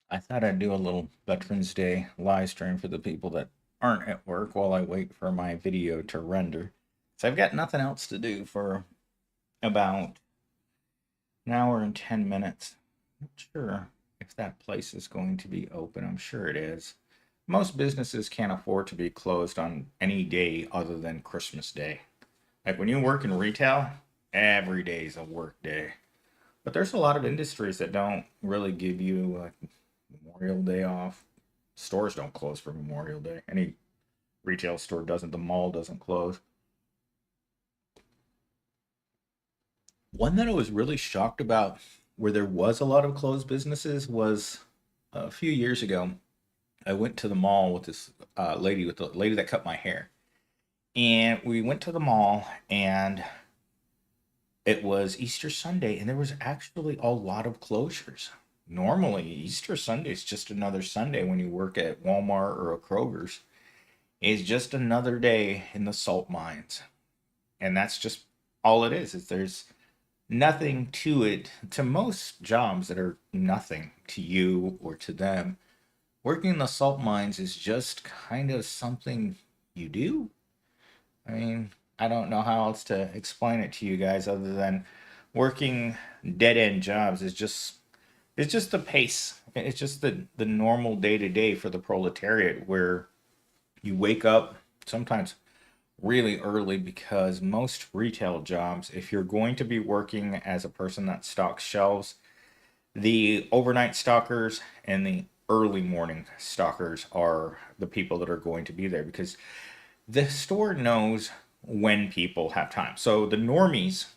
I thought I'd do a little Veterans Day live stream for the people that aren't at work while I wait for my video to render. So I've got nothing else to do for about an hour and 10 minutes. Not sure if that place is going to be open. I'm sure it is. Most businesses can't afford to be closed on any day other than Christmas Day. Like when you work in retail, every day is a work day. But there's a lot of industries that don't really give you Memorial Day off. Stores don't close for Memorial Day. Any retail store doesn't. The mall doesn't close. One that I was really shocked about where there was a lot of closed businesses was a few years ago. I went to the mall with this lady, with the lady that cut my hair. And we went to the mall and it was Easter Sunday and there was actually a lot of closures. Normally, Easter Sunday is just another Sunday when you work at Walmart or a Kroger's. It's just another day in the salt mines. And that's just all it is there's nothing to it. To most jobs that are nothing to you or to them, working in the salt mines is just kind of something you do. I mean, I don't know how else to explain it to you guys other than working dead end jobs is just it's just the pace. It's just the normal day to day for the proletariat where you wake up sometimes really early because most retail jobs, if you're going to be working as a person that stocks shelves, the overnight stockers and the early morning stockers are the people that are going to be there because the store knows when people have time. So the normies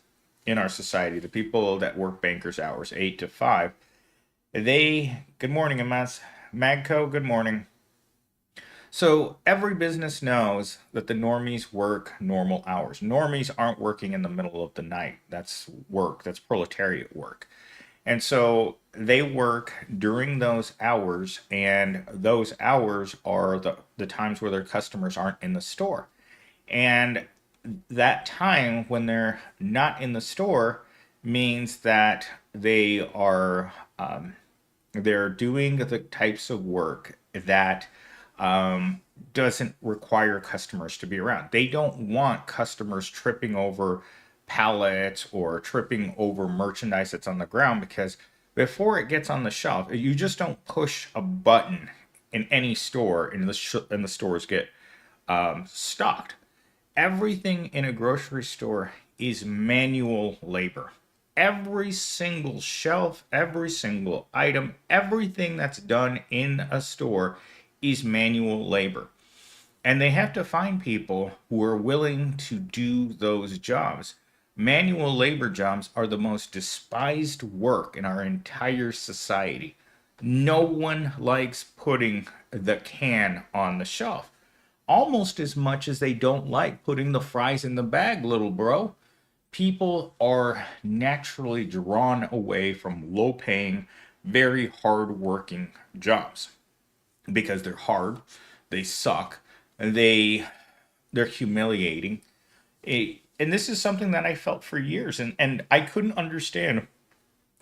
in our society, the people that work bankers hours, 8 to 5, good morning, MS. Magco, good morning. So every business knows that the normies work normal hours. Normies aren't working in the middle of the night. That's work, that's proletariat work. And so they work during those hours, and those hours are the times where their customers aren't in the store. And that time when they're not in the store means that they're doing the types of work that doesn't require customers to be around. They don't want customers tripping over pallets or tripping over merchandise that's on the ground because before it gets on the shelf, you just don't push a button in any store and the stores get stocked. Everything in a grocery store is manual labor. Every single shelf, every single item, everything that's done in a store is manual labor. And they have to find people who are willing to do those jobs. Manual labor jobs are the most despised work in our entire society. No one likes putting the can on the shelf almost as much as they don't like putting the fries in the bag, little bro. People are naturally drawn away from low paying, very hard working jobs because they're hard, they suck, they're humiliating. And this is something that I felt for years, and I couldn't understand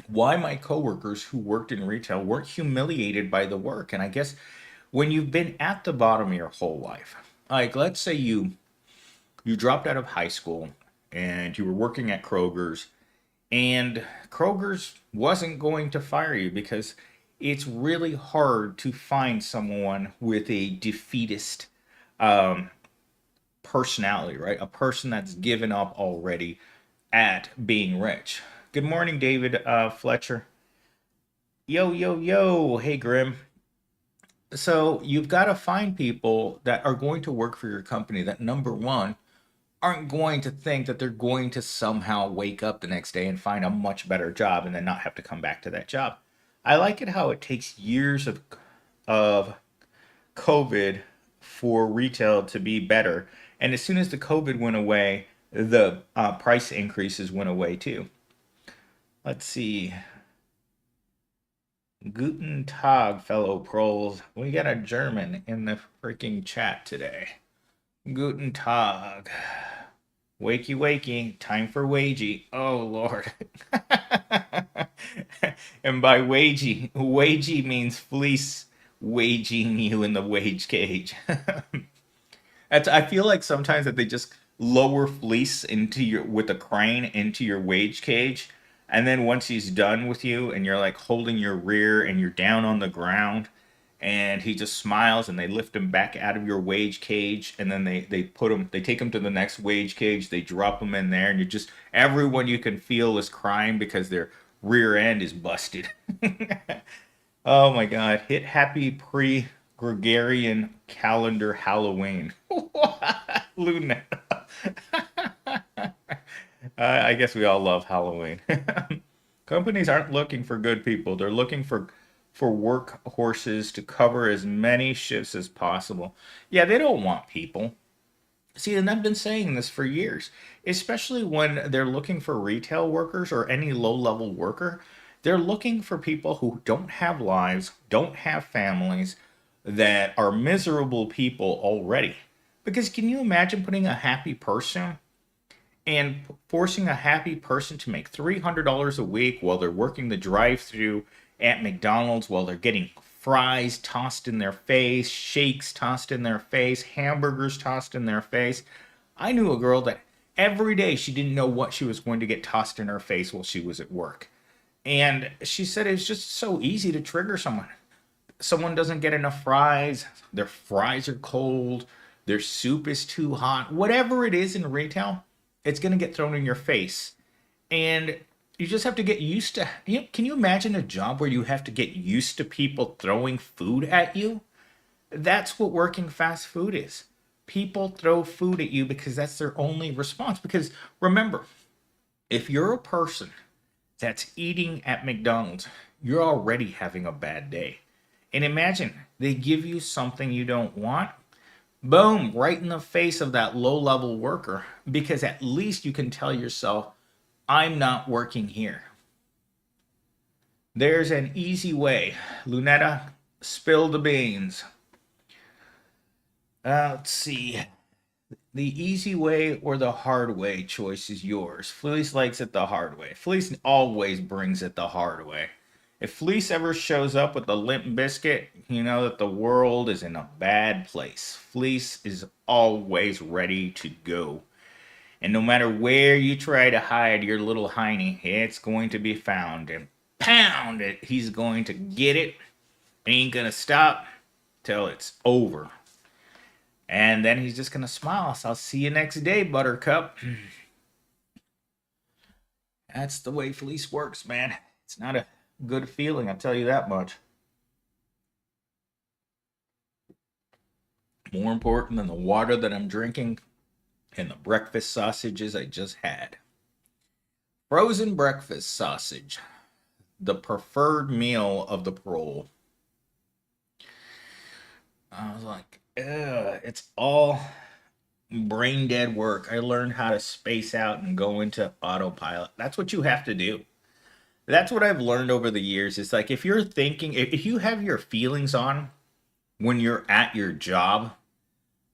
why my coworkers who worked in retail weren't humiliated by the work. And I guess when you've been at the bottom of your whole life, like let's say you dropped out of high school and you were working at Kroger's and Kroger's wasn't going to fire you because it's really hard to find someone with a defeatist um, personality, right? A person that's given up already at being rich. Good morning, David Fletcher. Yo, yo, yo. Hey, Grim. So you've got to find people that are going to work for your company that, number one, aren't going to think that they're going to somehow wake up the next day and find a much better job and then not have to come back to that job. I like it how it takes years of COVID for retail to be better, and as soon as the COVID went away, the price increases went away too. Let's see. Guten Tag, fellow proles. We got a German in the freaking chat today. Guten Tag. Wakey, wakey. Time for wagey. Oh, Lord. And by wagey means fleece waging you in the wage cage. I feel like sometimes that they just lower fleece into your with a crane into your wage cage, and then once he's done with you, and you're like holding your rear, and you're down on the ground, and he just smiles, and they lift him back out of your wage cage, and then they take him to the next wage cage, they drop him in there, and you just everyone you can feel is crying because their rear end is busted. Oh my God. Hit happy pre Gregorian calendar Halloween. Luna. I guess we all love Halloween. Companies aren't looking for good people. They're looking for work horses to cover as many shifts as possible. Yeah, they don't want people. See, and I've been saying this for years, especially when they're looking for retail workers or any low level worker. They're looking for people who don't have lives, don't have families, that are miserable people already. Because can you imagine putting a happy person and forcing a happy person to make $300 a week while they're working the drive through at McDonald's, while they're getting fries tossed in their face, shakes tossed in their face, hamburgers tossed in their face? I knew a girl that every day she didn't know what she was going to get tossed in her face while she was at work. And she said it's just so easy to trigger someone. Someone doesn't get enough fries, their fries are cold, their soup is too hot, whatever it is in retail, it's going to get thrown in your face. And you just have to get used to, can you imagine a job where you have to get used to people throwing food at you? That's what working fast food is. People throw food at you because that's their only response. Because remember, if you're a person that's eating at McDonald's, you're already having a bad day. And imagine they give you something you don't want. Boom, right in the face of that low level worker. Because at least you can tell yourself, I'm not working here. There's an easy way. Lunetta, spill the beans. Let's see. The easy way or the hard way choice is yours. Fleece likes it the hard way. Fleece always brings it the hard way. If Fleece ever shows up with a limp biscuit, you know that the world is in a bad place. Fleece is always ready to go. And no matter where you try to hide your little hiney, it's going to be found. And pound it, he's going to get it. Ain't gonna stop till it's over. And then he's just gonna smile. So I'll see you next day, Buttercup. That's the way Fleece works, man. It's not a good feeling, I'll tell you that much. More important than the water that I'm drinking and the breakfast sausages I just had. Frozen breakfast sausage, the preferred meal of the parole. I was like, ugh, it's all brain dead work. I learned how to space out and go into autopilot. That's what you have to do. That's what I've learned over the years. It's like if you're thinking, if you have your feelings on when you're at your job,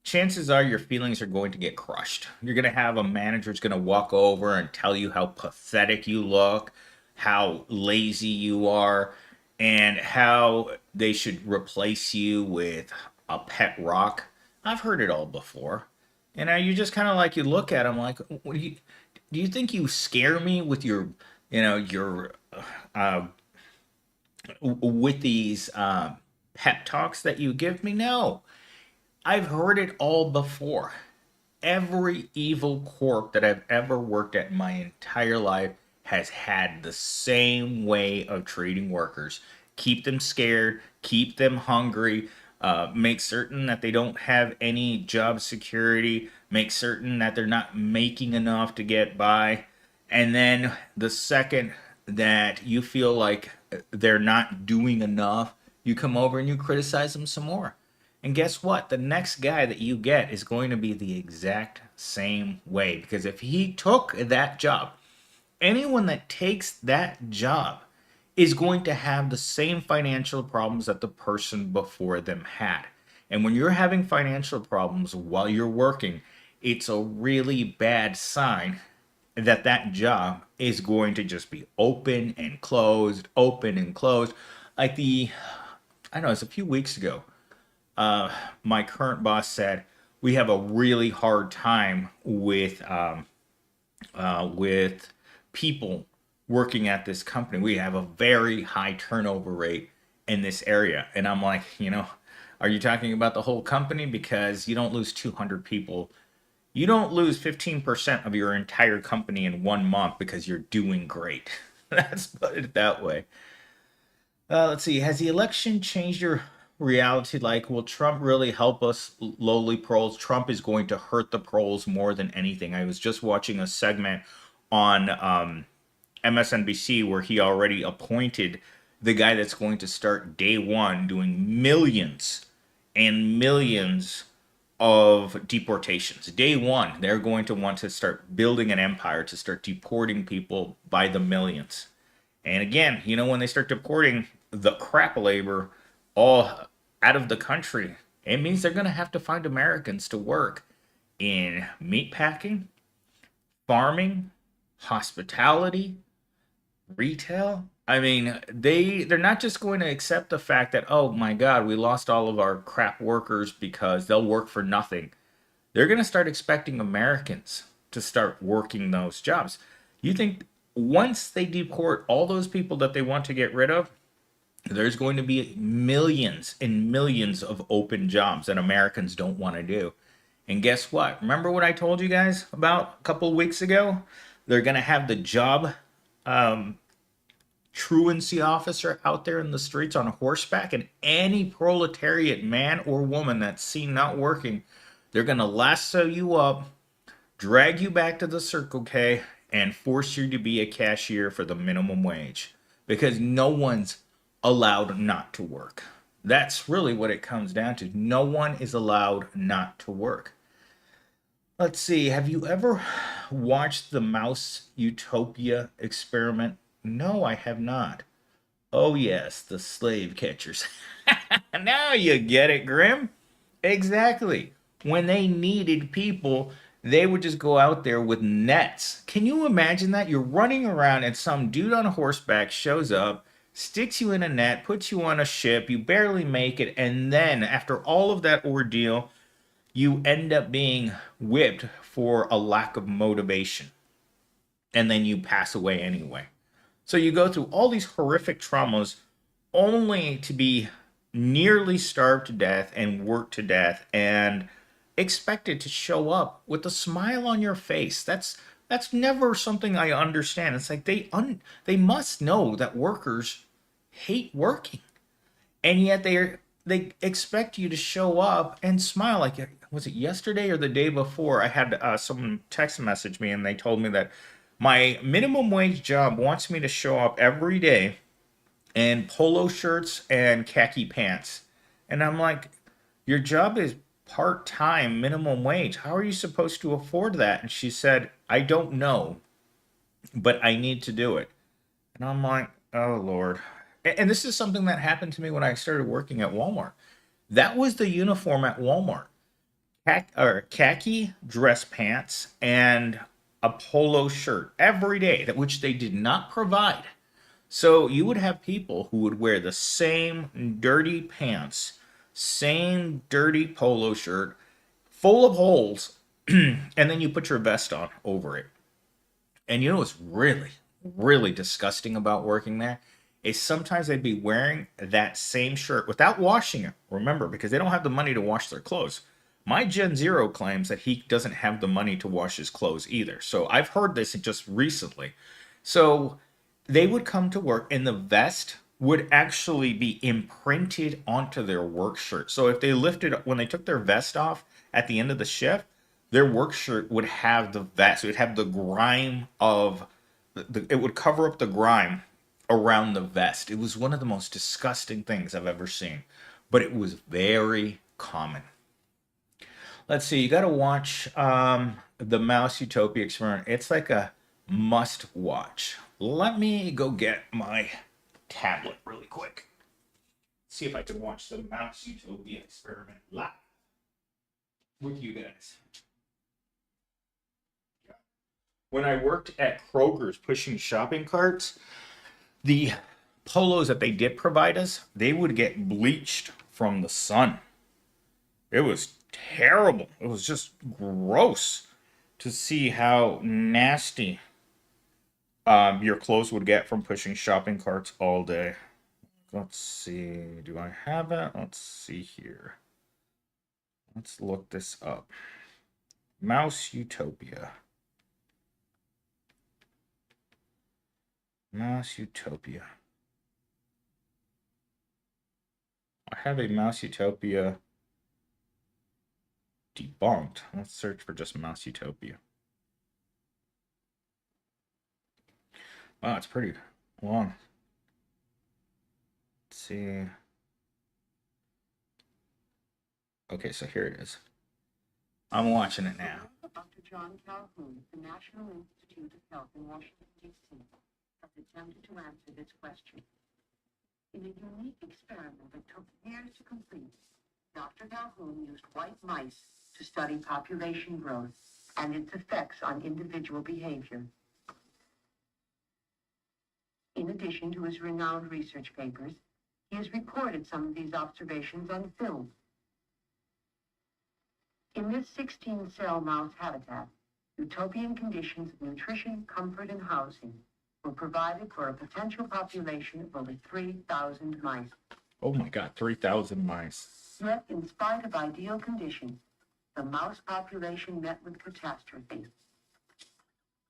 chances are your feelings are going to get crushed. You're going to have a manager who's going to walk over and tell you how pathetic you look, how lazy you are, and how they should replace you with a pet rock. I've heard it all before. And you just kind of like, you look at them like, what do you think you scare me with your, your, uh, with these pep talks that you give me? No. I've heard it all before. Every evil corp that I've ever worked at in my entire life has had the same way of treating workers. Keep them scared, keep them hungry, make certain that they don't have any job security, make certain that they're not making enough to get by. And then the second that you feel like they're not doing enough, you come over and you criticize them some more. And guess what? The next guy that you get is going to be the exact same way. Because if he took that job, anyone that takes that job is going to have the same financial problems that the person before them had. And when you're having financial problems while you're working, it's a really bad sign that that job is going to just be open and closed, open and closed. Like I don't know, it's a few weeks ago. Uh, my current boss said we have a really hard time with people working at this company. We have a very high turnover rate in this area. And I'm like, are you talking about the whole company? Because you don't lose 200 people. You don't lose 15% of your entire company in 1 month because you're doing great. Let's put it that way. Let's see. Has the election changed your reality? Like, will Trump really help us lowly proles? Trump is going to hurt the proles more than anything. I was just watching a segment on MSNBC where he already appointed the guy that's going to start day one doing millions and millions of deportations. Day one, they're going to want to start building an empire to start deporting people by the millions. And again, when they start deporting the crap labor all out of the country, it means they're going to have to find Americans to work in meatpacking, farming, hospitality, retail. I mean, they're not just going to accept the fact that, oh my God, we lost all of our crap workers because they'll work for nothing. They're going to start expecting Americans to start working those jobs. You think once they deport all those people that they want to get rid of, there's going to be millions and millions of open jobs that Americans don't want to do. And guess what? Remember what I told you guys about a couple of weeks ago? They're going to have the job um, truancy officer out there in the streets on horseback, and any proletariat man or woman that's seen not working, they're going to lasso you up, drag you back to the Circle K, and force you to be a cashier for the minimum wage because no one's allowed not to work. That's really what it comes down to. No one is allowed not to work. Let's see. Have you ever watched the Mouse Utopia experiment? No, I have not. Oh, yes, the slave catchers. Now you get it, Grim. Exactly. When they needed people, they would just go out there with nets. Can you imagine that? You're running around and some dude on horseback shows up, sticks you in a net, puts you on a ship, you barely make it, and then after all of that ordeal, you end up being whipped for a lack of motivation. And then you pass away anyway. So you go through all these horrific traumas only to be nearly starved to death and worked to death and expected to show up with a smile on your face. That's never something I understand. It's like they must know that workers hate working, and yet they expect you to show up and smile. Like, was it yesterday or the day before? I had someone text message me and they told me that my minimum wage job wants me to show up every day in polo shirts and khaki pants. And I'm like, your job is part time minimum wage. How are you supposed to afford that? And she said, I don't know, but I need to do it. And I'm like, oh, Lord. And this is something that happened to me when I started working at Walmart. That was the uniform at Walmart: khaki dress pants and a polo shirt every day, that which they did not provide. So you would have people who would wear the same dirty pants, same dirty polo shirt, full of holes, and then you put your vest on over it. And what's really, really disgusting about working there is sometimes they'd be wearing that same shirt without washing it. Remember, because they don't have the money to wash their clothes. My Gen Zero claims that he doesn't have the money to wash his clothes either. So I've heard this just recently. So they would come to work and the vest would actually be imprinted onto their work shirt. So if they lifted, when they took their vest off at the end of the shift, their work shirt would have the vest. It would have the grime of, it would cover up the grime around the vest. It was one of the most disgusting things I've ever seen, but it was very common. Let's see, you got to watch the Mouse Utopia experiment. It's like a must watch. Let me go get my tablet really quick. See if I can watch the Mouse Utopia experiment live with you guys. when I worked at Kroger's pushing shopping carts, the polos that they did provide us, they would get bleached from the sun. It was terrible. It was just gross to see how nasty your clothes would get from pushing shopping carts all day. Let's see. Do I have it? Let's see here. Let's look this up. Mouse Utopia. Mouse Utopia. I have a Mouse Utopia debunked. Let's search for just Mouse Utopia. Wow, it's pretty long. Let's see. Okay, so here it is. I'm watching it now. Dr. John Calhoun, the National Institute of Health in Washington, D.C., has attempted to answer this question. In a unique experiment that took years to complete, Dr. Calhoun used white mice to study population growth and its effects on individual behavior. In addition to his renowned research papers, he has recorded some of these observations on film. In this 16-cell mouse habitat, utopian conditions of nutrition, comfort, and housing were provided for a potential population of over 3,000 mice. Oh my God, 3,000 mice. Yet, in spite of ideal conditions, the mouse population met with catastrophe.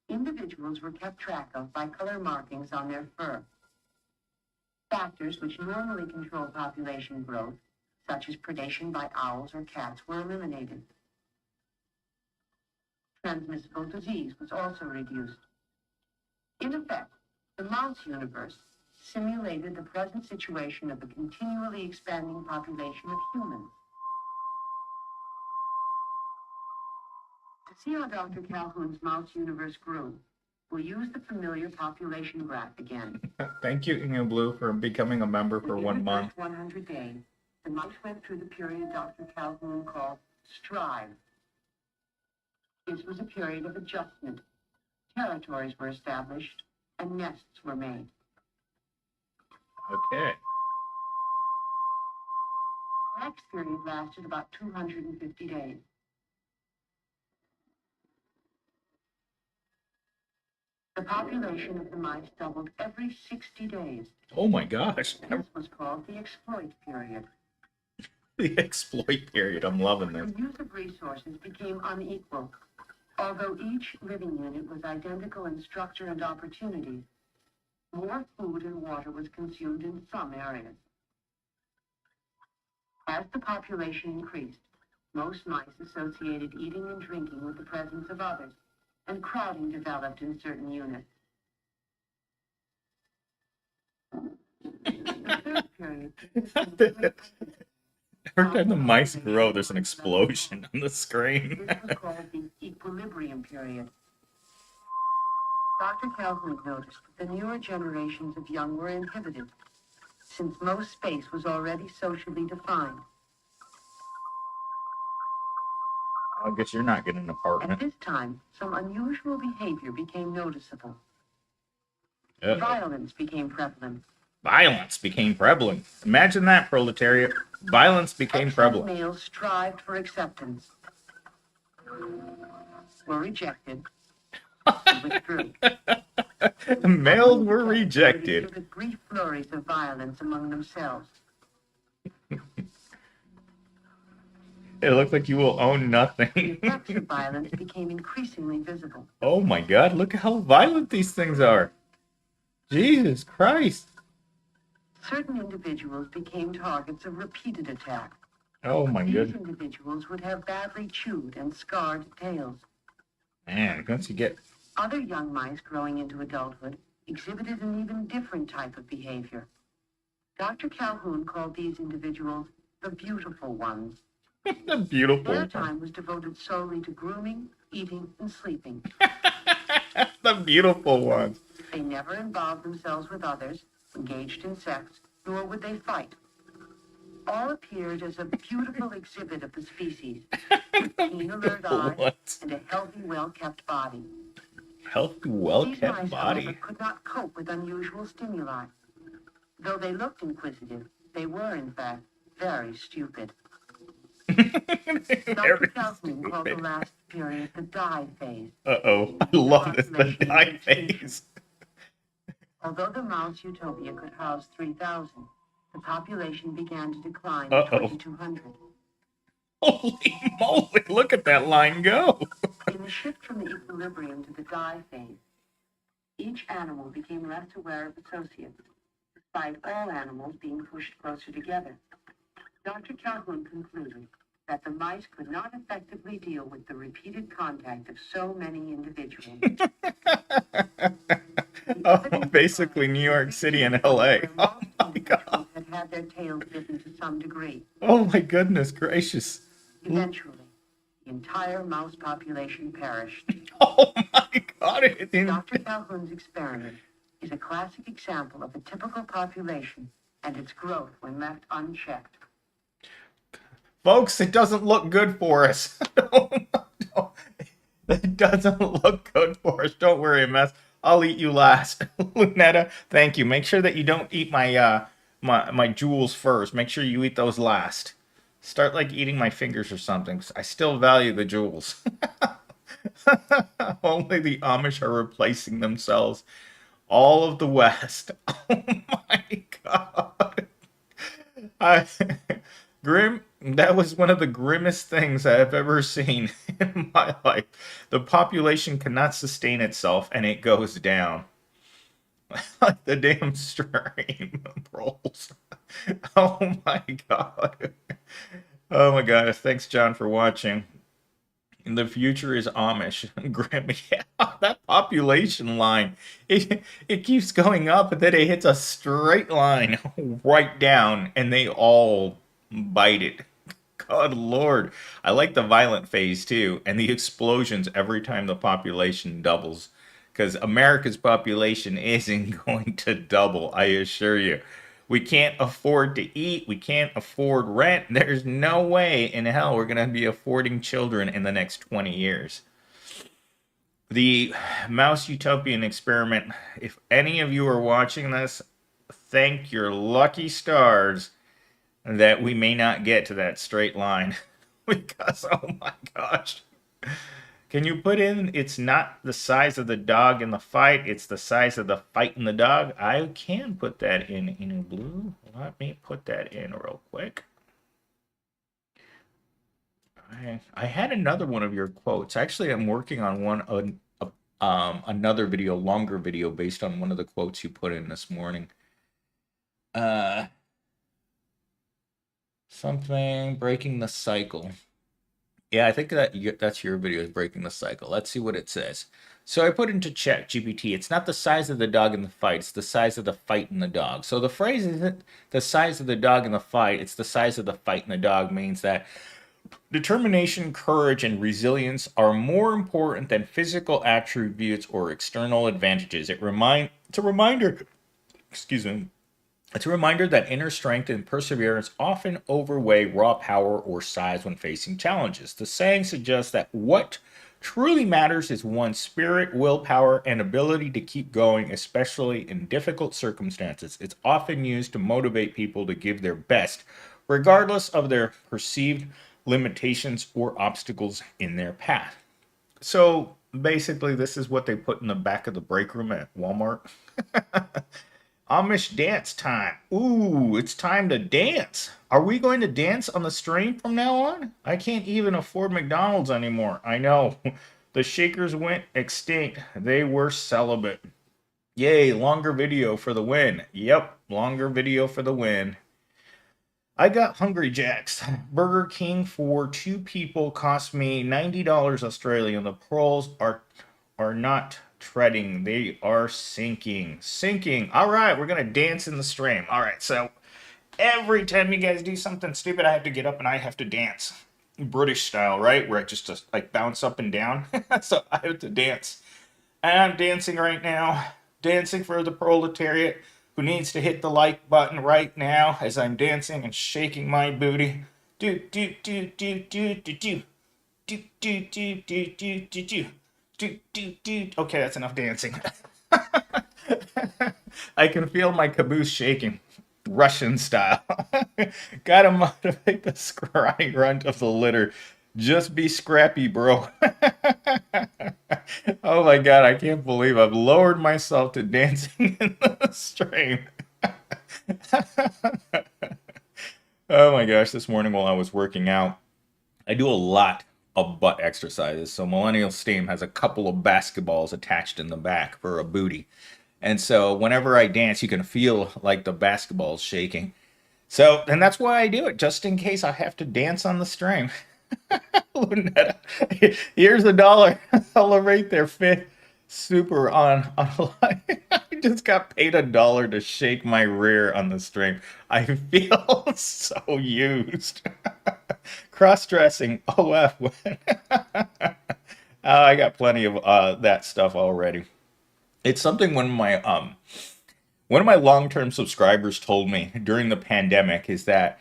Individuals were kept track of by color markings on their fur. Factors which normally control population growth, such as predation by owls or cats, were eliminated. Transmissible disease was also reduced. In effect, the mouse universe simulated the present situation of a continually expanding population of humans. To see how Dr. Calhoun's mouse universe grew, we'll use the familiar population graph again. Thank you, Inga Blue, for becoming a member for Within 1 the month. first 100 days, the mice went through the period Dr. Calhoun called strive. This was a period of adjustment. Territories were established and nests were made. Okay. The next period lasted about 250 days. The population of the mice doubled every 60 days. Oh my gosh. This was called the exploit period. The exploit period. I'm loving this. The use of resources became unequal. Although each living unit was identical in structure and opportunities, more food and water was consumed in some areas. As the population increased, most mice associated eating and drinking with the presence of others, and crowding developed in certain units. The third period. Every time the mice grow, there's an explosion on the screen. This was called the equilibrium period. Dr. Calhoun noticed that the newer generations of young were inhibited, since most space was already socially defined. I guess you're not getting an At apartment. this time, some unusual behavior became noticeable. Uh-oh. Violence became prevalent. Violence became prevalent. Imagine that, proletariat. Violence became Excellent prevalent. males strived for acceptance, were rejected, and withdrew. Males were They rejected. exhibited brief flurries of violence among themselves. It looks like you will own The nothing. effects of violence became increasingly visible. Oh my God, look how violent these things are. Jesus Christ. Certain individuals became targets of repeated attack. Oh my These goodness. individuals would have badly chewed and scarred tails. Man, once you get... Other young mice growing into adulthood exhibited an even different type of behavior. Dr. Calhoun called these individuals the beautiful ones. the beautiful Their one. time was devoted solely to grooming, eating, and sleeping. The beautiful ones. They never involved themselves with others, engaged in sex, nor would they fight. All appeared as a beautiful exhibit of the species, with keen, alert eyes What? and a healthy, well-kept body. Healthy, These well-kept mice, however, body. could not cope with unusual stimuli. Though they looked inquisitive, they were, in fact, very stupid. Dr. Very Calhoun called the stupid. last period the die phase. Uh-oh. I The love this, the population into die extinction. phase. Although the Mouse Utopia could house 3,000, the population began to decline at Uh-oh. 2,200. Holy moly, look at that line go. In the shift from the equilibrium to the die phase, each animal became less aware of associates, despite all animals being pushed closer together. Dr. Calhoun concluded that the mice could not effectively deal with the repeated contact of so many individuals. Oh, basically New York City and LA. Oh my god. Had had their tails bitten to some degree. Oh my goodness gracious. Eventually, the entire mouse population perished. Oh my god. Dr. Calhoun's experiment is a classic example of a typical population and its growth when left unchecked. Folks, it doesn't look good for us. It doesn't look good for us. Don't worry, mess. I'll eat you last. Lunetta, thank you. Make sure that you don't eat my jewels first. Make sure you eat those last. Start like eating my fingers or something. I still value the jewels. Only the Amish are replacing themselves. All of the West. Oh my god. I Grim, that was one of the grimmest things I have ever seen in my life. The population cannot sustain itself and it goes down. Like the damn stream rolls. Oh my god. Oh my god. Thanks, John, for watching. The future is Amish. Grim, yeah, that population line. It keeps going up and then it hits a straight line right down and they all bite it. God Lord. I like the violent phase too, and the explosions every time the population doubles. Because America's population isn't going to double, I assure you. We can't afford to eat. We can't afford rent. There's no way in hell we're going to be affording children in the next 20 years. The Mouse Utopian experiment, if any of you are watching this, thank your lucky stars that we may not get to that straight line. Because, oh my gosh. Can you put in, it's not the size of the dog in the fight, it's the size of the fight in the dog? I can put that in blue. Let me put that in real quick. I had another one of your quotes. Actually, I'm working on another video, longer video, based on one of the quotes you put in this morning. Something breaking the cycle. Yeah, I think that's your video, is breaking the cycle. Let's see what it says. So I put into chat GPT, it's not the size of the dog in the fight, it's the size of the fight in the dog. So the phrase isn't the size of the dog in the fight, it's the size of the fight in the dog, means that determination, courage, and resilience are more important than physical attributes or external advantages. It's a reminder, excuse me, it's a reminder that inner strength and perseverance often overweigh raw power or size when facing challenges. The saying suggests that what truly matters is one's spirit, willpower, and ability to keep going, especially in difficult circumstances. It's often used to motivate people to give their best, regardless of their perceived limitations or obstacles in their path. So basically, this is what they put in the back of the break room at Walmart. Amish dance time. Ooh, it's time to dance. Are we going to dance on the stream from now on? I can't even afford McDonald's anymore. I know. The Shakers went extinct. They were celibate. Yay, longer video for the win. Yep, longer video for the win. I got Hungry Jacks. Burger King for 2 people cost me $90 Australian. The pearls are not treading. They are sinking. Sinking. All right, we're going to dance in the stream. All right, so every time you guys do something stupid, I have to get up and I have to dance. British style, right? Where I just like bounce up and down. So I have to dance. And I'm dancing right now. Dancing for the proletariat who needs to hit the like button right now as I'm dancing and shaking my booty. Do do do do do do do do do do do do do do. do. Okay, that's enough dancing. I can feel my caboose shaking, Russian style. Gotta motivate the scrawny runt of the litter. Just be scrappy, bro. Oh my god, I can't believe I've lowered myself to dancing in the stream. Oh my gosh, this morning while I was working out, I do a lot of butt exercises. So Millennial Steam has a couple of basketballs attached in the back for a booty. And so whenever I dance, you can feel like the basketball's shaking. So, and that's why I do it, just in case I have to dance on the stream. Lunetta, here's $1. I'll rate their fifth super on live. I just got paid $1 to shake my rear on the stream. I feel so used. Cross-dressing, OF. I got plenty of that stuff already. It's something one of my long-term subscribers told me during the pandemic is that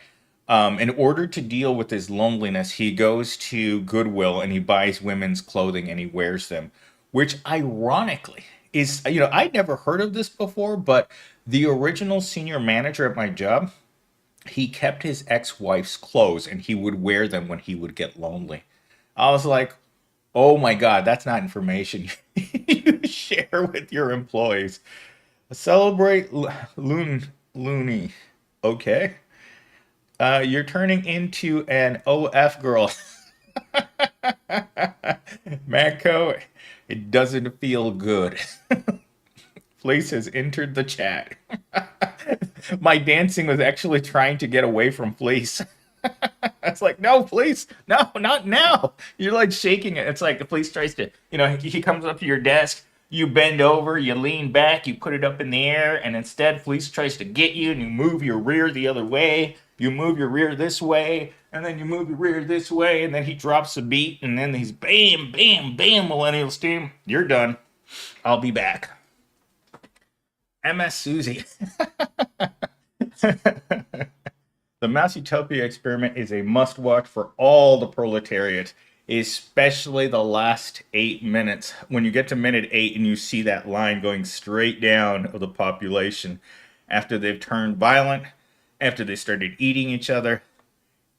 in order to deal with his loneliness, he goes to Goodwill and he buys women's clothing and he wears them, which ironically is, I'd never heard of this before, but the original senior manager at my job, he kept his ex-wife's clothes and he would wear them when he would get lonely. I was like, oh my God, that's not information you share with your employees. Celebrate loony. Okay. You're turning into an OF girl. Mako, it doesn't feel good. Fleece has entered the chat. My dancing was actually trying to get away from Fleece. It's like, no, Fleece, no, not now. You're like shaking it. It's like the Fleece tries to, he comes up to your desk. You bend over, you lean back, you put it up in the air, and instead Fleece tries to get you, and you move your rear the other way. You move your rear this way, and then you move your rear this way, and then he drops a beat, and then he's bam, bam, bam, Millennial Steam. You're done. I'll be back. MS Susie. The Mouse Utopia experiment is a must-watch for all the proletariat, especially the last 8 minutes. When you get to minute 8 and you see that line going straight down of the population after they've turned violent, after they started eating each other,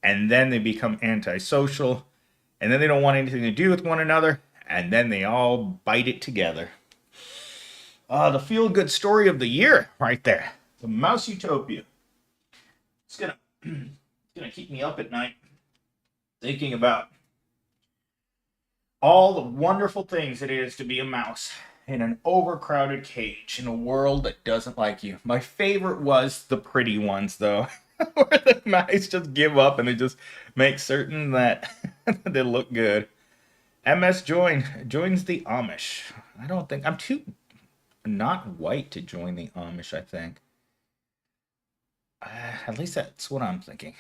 and then they become antisocial, and then they don't want anything to do with one another, and then they all bite it together. The feel-good story of the year right there. The Mouse Utopia. It's gonna keep me up at night thinking about all the wonderful things it is to be a mouse in an overcrowded cage in a world that doesn't like you. My favorite was the pretty ones, though, where the mice just give up and they just make certain that they look good. MS joins the Amish. I don't think I'm too not white to join the Amish. I think. At least that's what I'm thinking.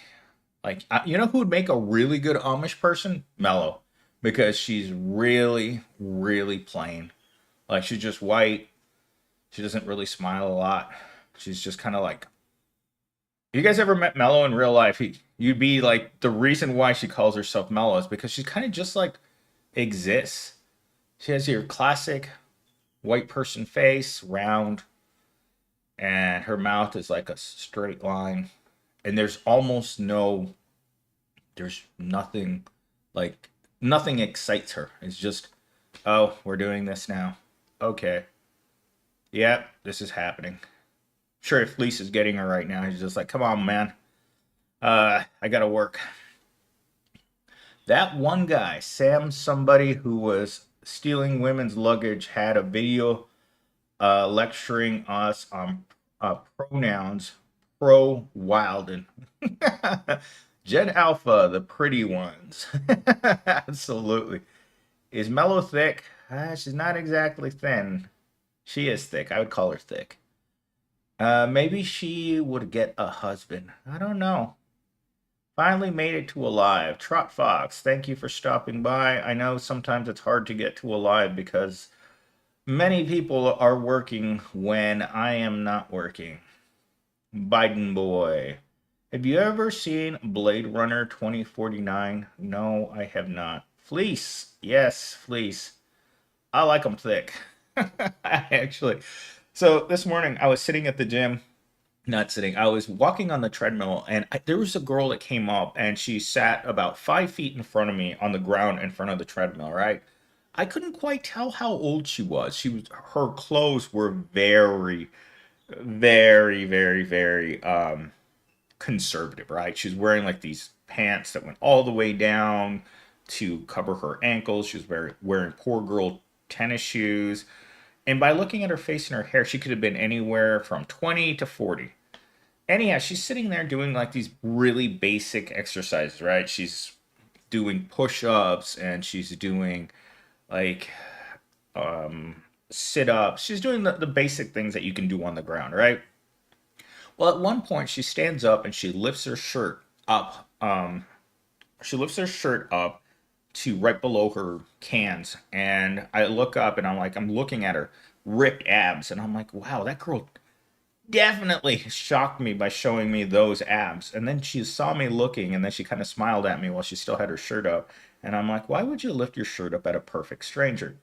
Like, you know who would make a really good Amish person? Mello. Because she's really, really plain. Like, she's just white. She doesn't really smile a lot. She's just kind of like... You guys ever met Mello in real life? You'd be like, the reason why she calls herself Mello is because she's kind of just like exists. She has your classic white person face, round, and her mouth is like a straight line. And there's nothing, like, nothing excites her. It's just, oh, we're doing this now. Okay. Yep, this is happening. Sure, if Fleece is getting her right now, he's just like, come on, man. I gotta work. That one guy, Sam somebody who was stealing women's luggage, had a video lecturing us on pronouns pro Wilden. Gen Alpha, the pretty ones. Absolutely. Is Mellow thick? She's not exactly thin. She is thick. I would call her thick. Maybe she would get a husband. I don't know. Finally made it to a live. Trot Fox, thank you for stopping by. I know sometimes it's hard to get to a live because many people are working when I am not working. Biden boy. Have you ever seen Blade Runner 2049? No, I have not. Fleece. Yes, Fleece. I like them thick. Actually. So this morning I was sitting at the gym, not sitting, I was walking on the treadmill, and there was a girl that came up and she sat about 5 feet in front of me on the ground in front of the treadmill, right? I couldn't quite tell how old she was. Her clothes were very, very, very, very conservative, right? She's wearing like these pants that went all the way down to cover her ankles. She was wearing poor girl tennis shoes. And by looking at her face and her hair, she could have been anywhere from 20 to 40. Anyhow, she's sitting there doing like these really basic exercises, right? She's doing push ups and she's doing like sit ups. She's doing the basic things that you can do on the ground, right? Well, at one point, she stands up and she lifts her shirt up. She lifts her shirt up to right below her cans. And I look up and I'm looking at her ripped abs. And I'm like, wow, that girl definitely shocked me by showing me those abs. And then she saw me looking and then she kind of smiled at me while she still had her shirt up. And I'm like, why would you lift your shirt up at a perfect stranger?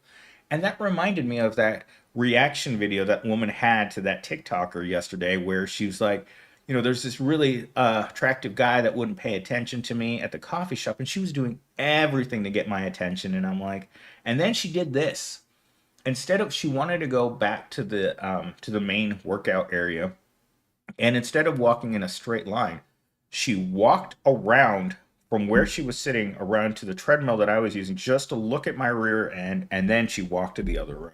And that reminded me of that reaction video that woman had to that TikToker yesterday, where she was like, there's this really attractive guy that wouldn't pay attention to me at the coffee shop, and she was doing everything to get my attention. And I'm like, and then she did this. She wanted to go back to the main workout area, and instead of walking in a straight line, she walked around from where she was sitting around to the treadmill that I was using just to look at my rear end, and then she walked to the other room.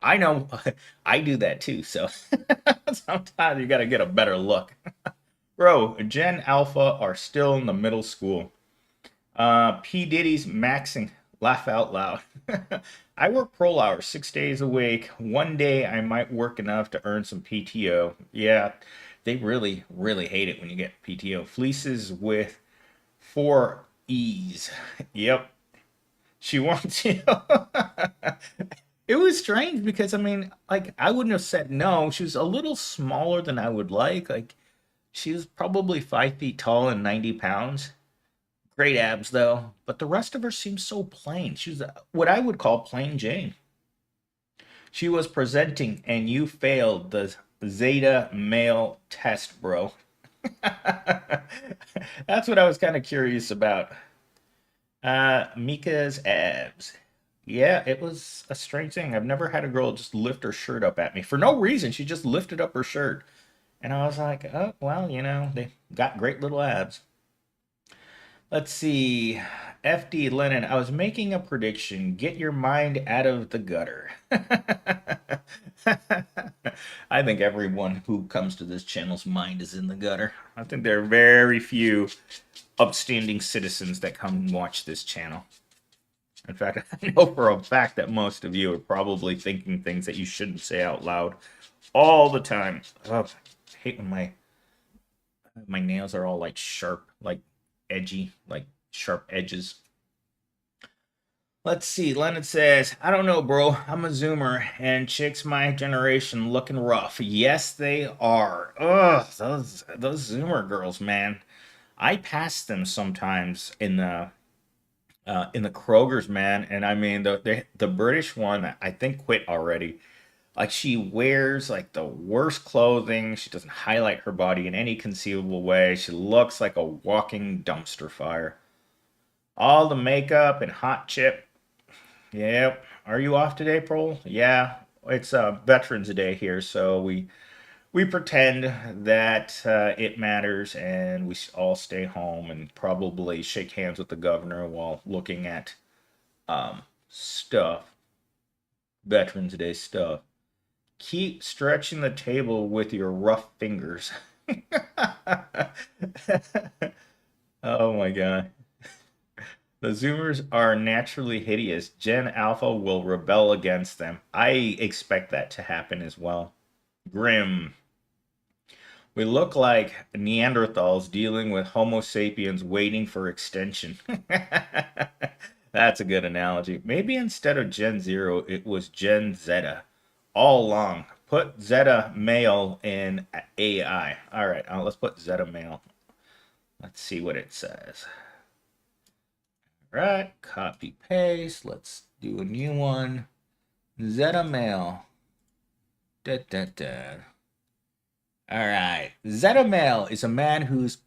I know I do that too, so sometimes you got to get a better look. Bro, Gen Alpha are still in the middle school. P. Diddy's maxing. Laugh out loud. I work pro hours 6 days a week. One day I might work enough to earn some PTO. Yeah, they really, really hate it when you get PTO. Fleeces with 4 E's. Yep. She wants you. It was strange because, I mean, like, I wouldn't have said no. She was a little smaller than I would like. Like, she was probably 5 feet tall and 90 pounds. Great abs though, but the rest of her seems so plain. She was what I would call plain Jane. She was presenting, and you failed the Zeta male test, bro. That's what I was kind of curious about. Mika's abs. Yeah, it was a strange thing. I've never had a girl just lift her shirt up at me for no reason. She just lifted up her shirt. And I was like, oh, well, they got great little abs. Let's see. FD Lennon, I was making a prediction. Get your mind out of the gutter. I think everyone who comes to this channel's mind is in the gutter. I think there are very few upstanding citizens that come and watch this channel. In fact, I know for a fact that most of you are probably thinking things that you shouldn't say out loud all the time. Oh, I hate when my nails are all like sharp, like edgy, like sharp edges. Let's see. Leonard says, I don't know, bro. I'm a Zoomer, and chicks my generation looking rough. Yes, they are. Ugh, those Zoomer girls, man. I pass them sometimes in the Kroger's, man. And I mean, the British one, I think, quit already. Like, she wears like the worst clothing. She doesn't highlight her body in any conceivable way. She looks like a walking dumpster fire. All the makeup and hot chip. Yep. Are you off today, Prol? Yeah. It's Veterans Day here, so we pretend that it matters, and we all stay home and probably shake hands with the governor while looking at stuff. Veterans Day stuff. Keep stretching the table with your rough fingers. Oh my god. The Zoomers are naturally hideous. Gen Alpha will rebel against them. I expect that to happen as well. Grim. We look like Neanderthals dealing with Homo sapiens waiting for extension. That's a good analogy. Maybe instead of Gen Zero, it was Gen Zeta. All along. Put Zeta male in AI. All right, let's put Zeta male. Let's see what it says. All right, copy paste. Let's do a new one. Zeta male. Da, da, da. All right. Zeta male is a man who's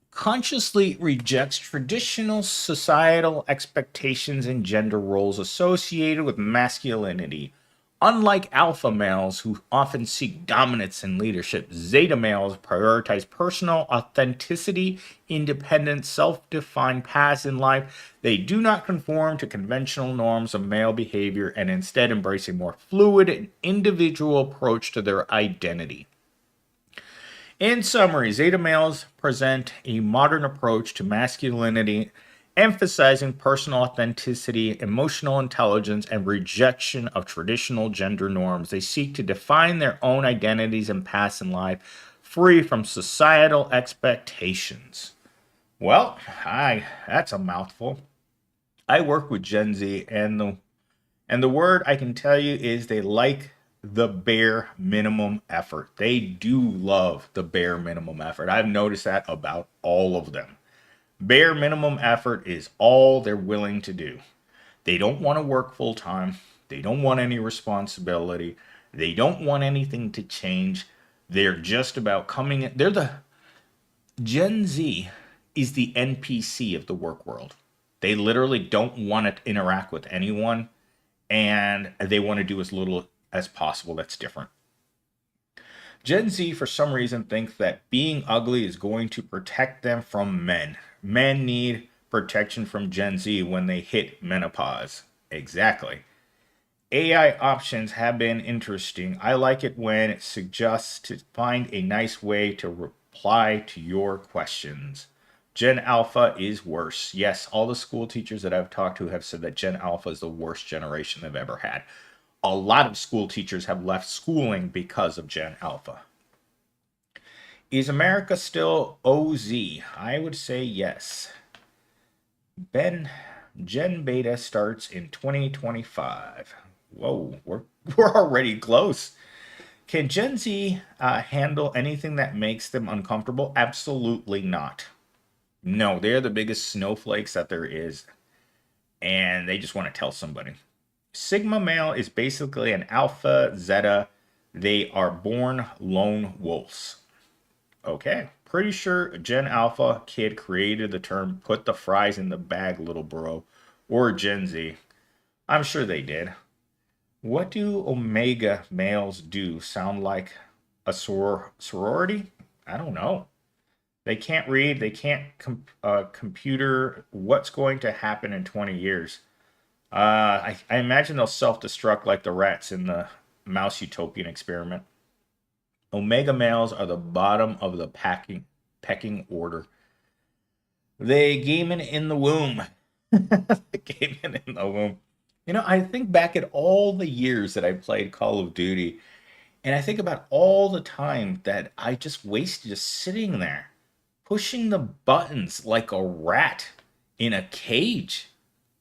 consciously rejects traditional societal expectations and gender roles associated with masculinity. Unlike alpha males who often seek dominance and leadership, zeta males prioritize personal authenticity, independent, self defined paths in life. They do not conform to conventional norms of male behavior and instead embrace a more fluid and individual approach to their identity. In summary, Zeta males present a modern approach to masculinity, emphasizing personal authenticity, emotional intelligence, and rejection of traditional gender norms. They seek to define their own identities and paths in life, free from societal expectations. Well, that's a mouthful. I work with Gen Z, and the word I can tell you is they like the bare minimum effort. They do love the bare minimum effort. I've noticed that about all of them. Bare minimum effort is all they're willing to do. They don't want to work full time. They don't want any responsibility. They don't want anything to change. They're just about coming in. They're the Gen Z is the NPC of the work world. They literally don't want to interact with anyone and they want to do as little as possible that's different. Gen Z, for some reason, thinks that being ugly is going to protect them from men. Men need protection from Gen Z when they hit menopause. Exactly. AI options have been interesting. I like it when it suggests to find a nice way to reply to your questions. Gen Alpha is worse. Yes, all the school teachers that I've talked to have said that Gen Alpha is the worst generation they've ever had. A lot of school teachers have left schooling because of Gen Alpha. Is America still OZ? I would say yes. Ben, Gen Beta starts in 2025. Whoa, we're already close. Can Gen Z handle anything that makes them uncomfortable? Absolutely not. No, they're the biggest snowflakes that there is, and they just want to tell somebody. Sigma male is basically an alpha zeta. They are born lone wolves. Okay, pretty sure Gen Alpha kid created the term "put the fries in the bag, little bro," or Gen Z. I'm sure they did. What do Omega males do? Sound like a sorority? I don't know. They can't read. They can't computer. What's going to happen in 20 years? I imagine they'll self-destruct like the rats in the Mouse Utopian experiment. Omega males are the bottom of the pecking order. They gaming in the womb. Gaming in the womb. You know, I think back at all the years that I played Call of Duty, and I think about all the time that I just wasted just sitting there, pushing the buttons like a rat in a cage.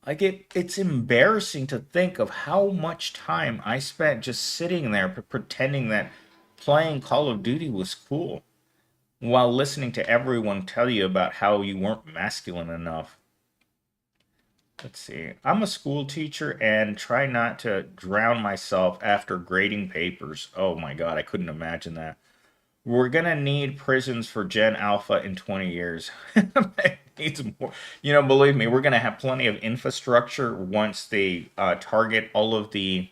Like it's embarrassing to think of how much time I spent just sitting there pretending that playing Call of Duty was cool while listening to everyone tell you about how you weren't masculine enough. Let's see. I'm a school teacher and try not to drown myself after grading papers. Oh my god, I couldn't imagine that. We're gonna need prisons for Gen Alpha in 20 years. It needs more. You know, believe me, we're gonna have plenty of infrastructure once they target all of the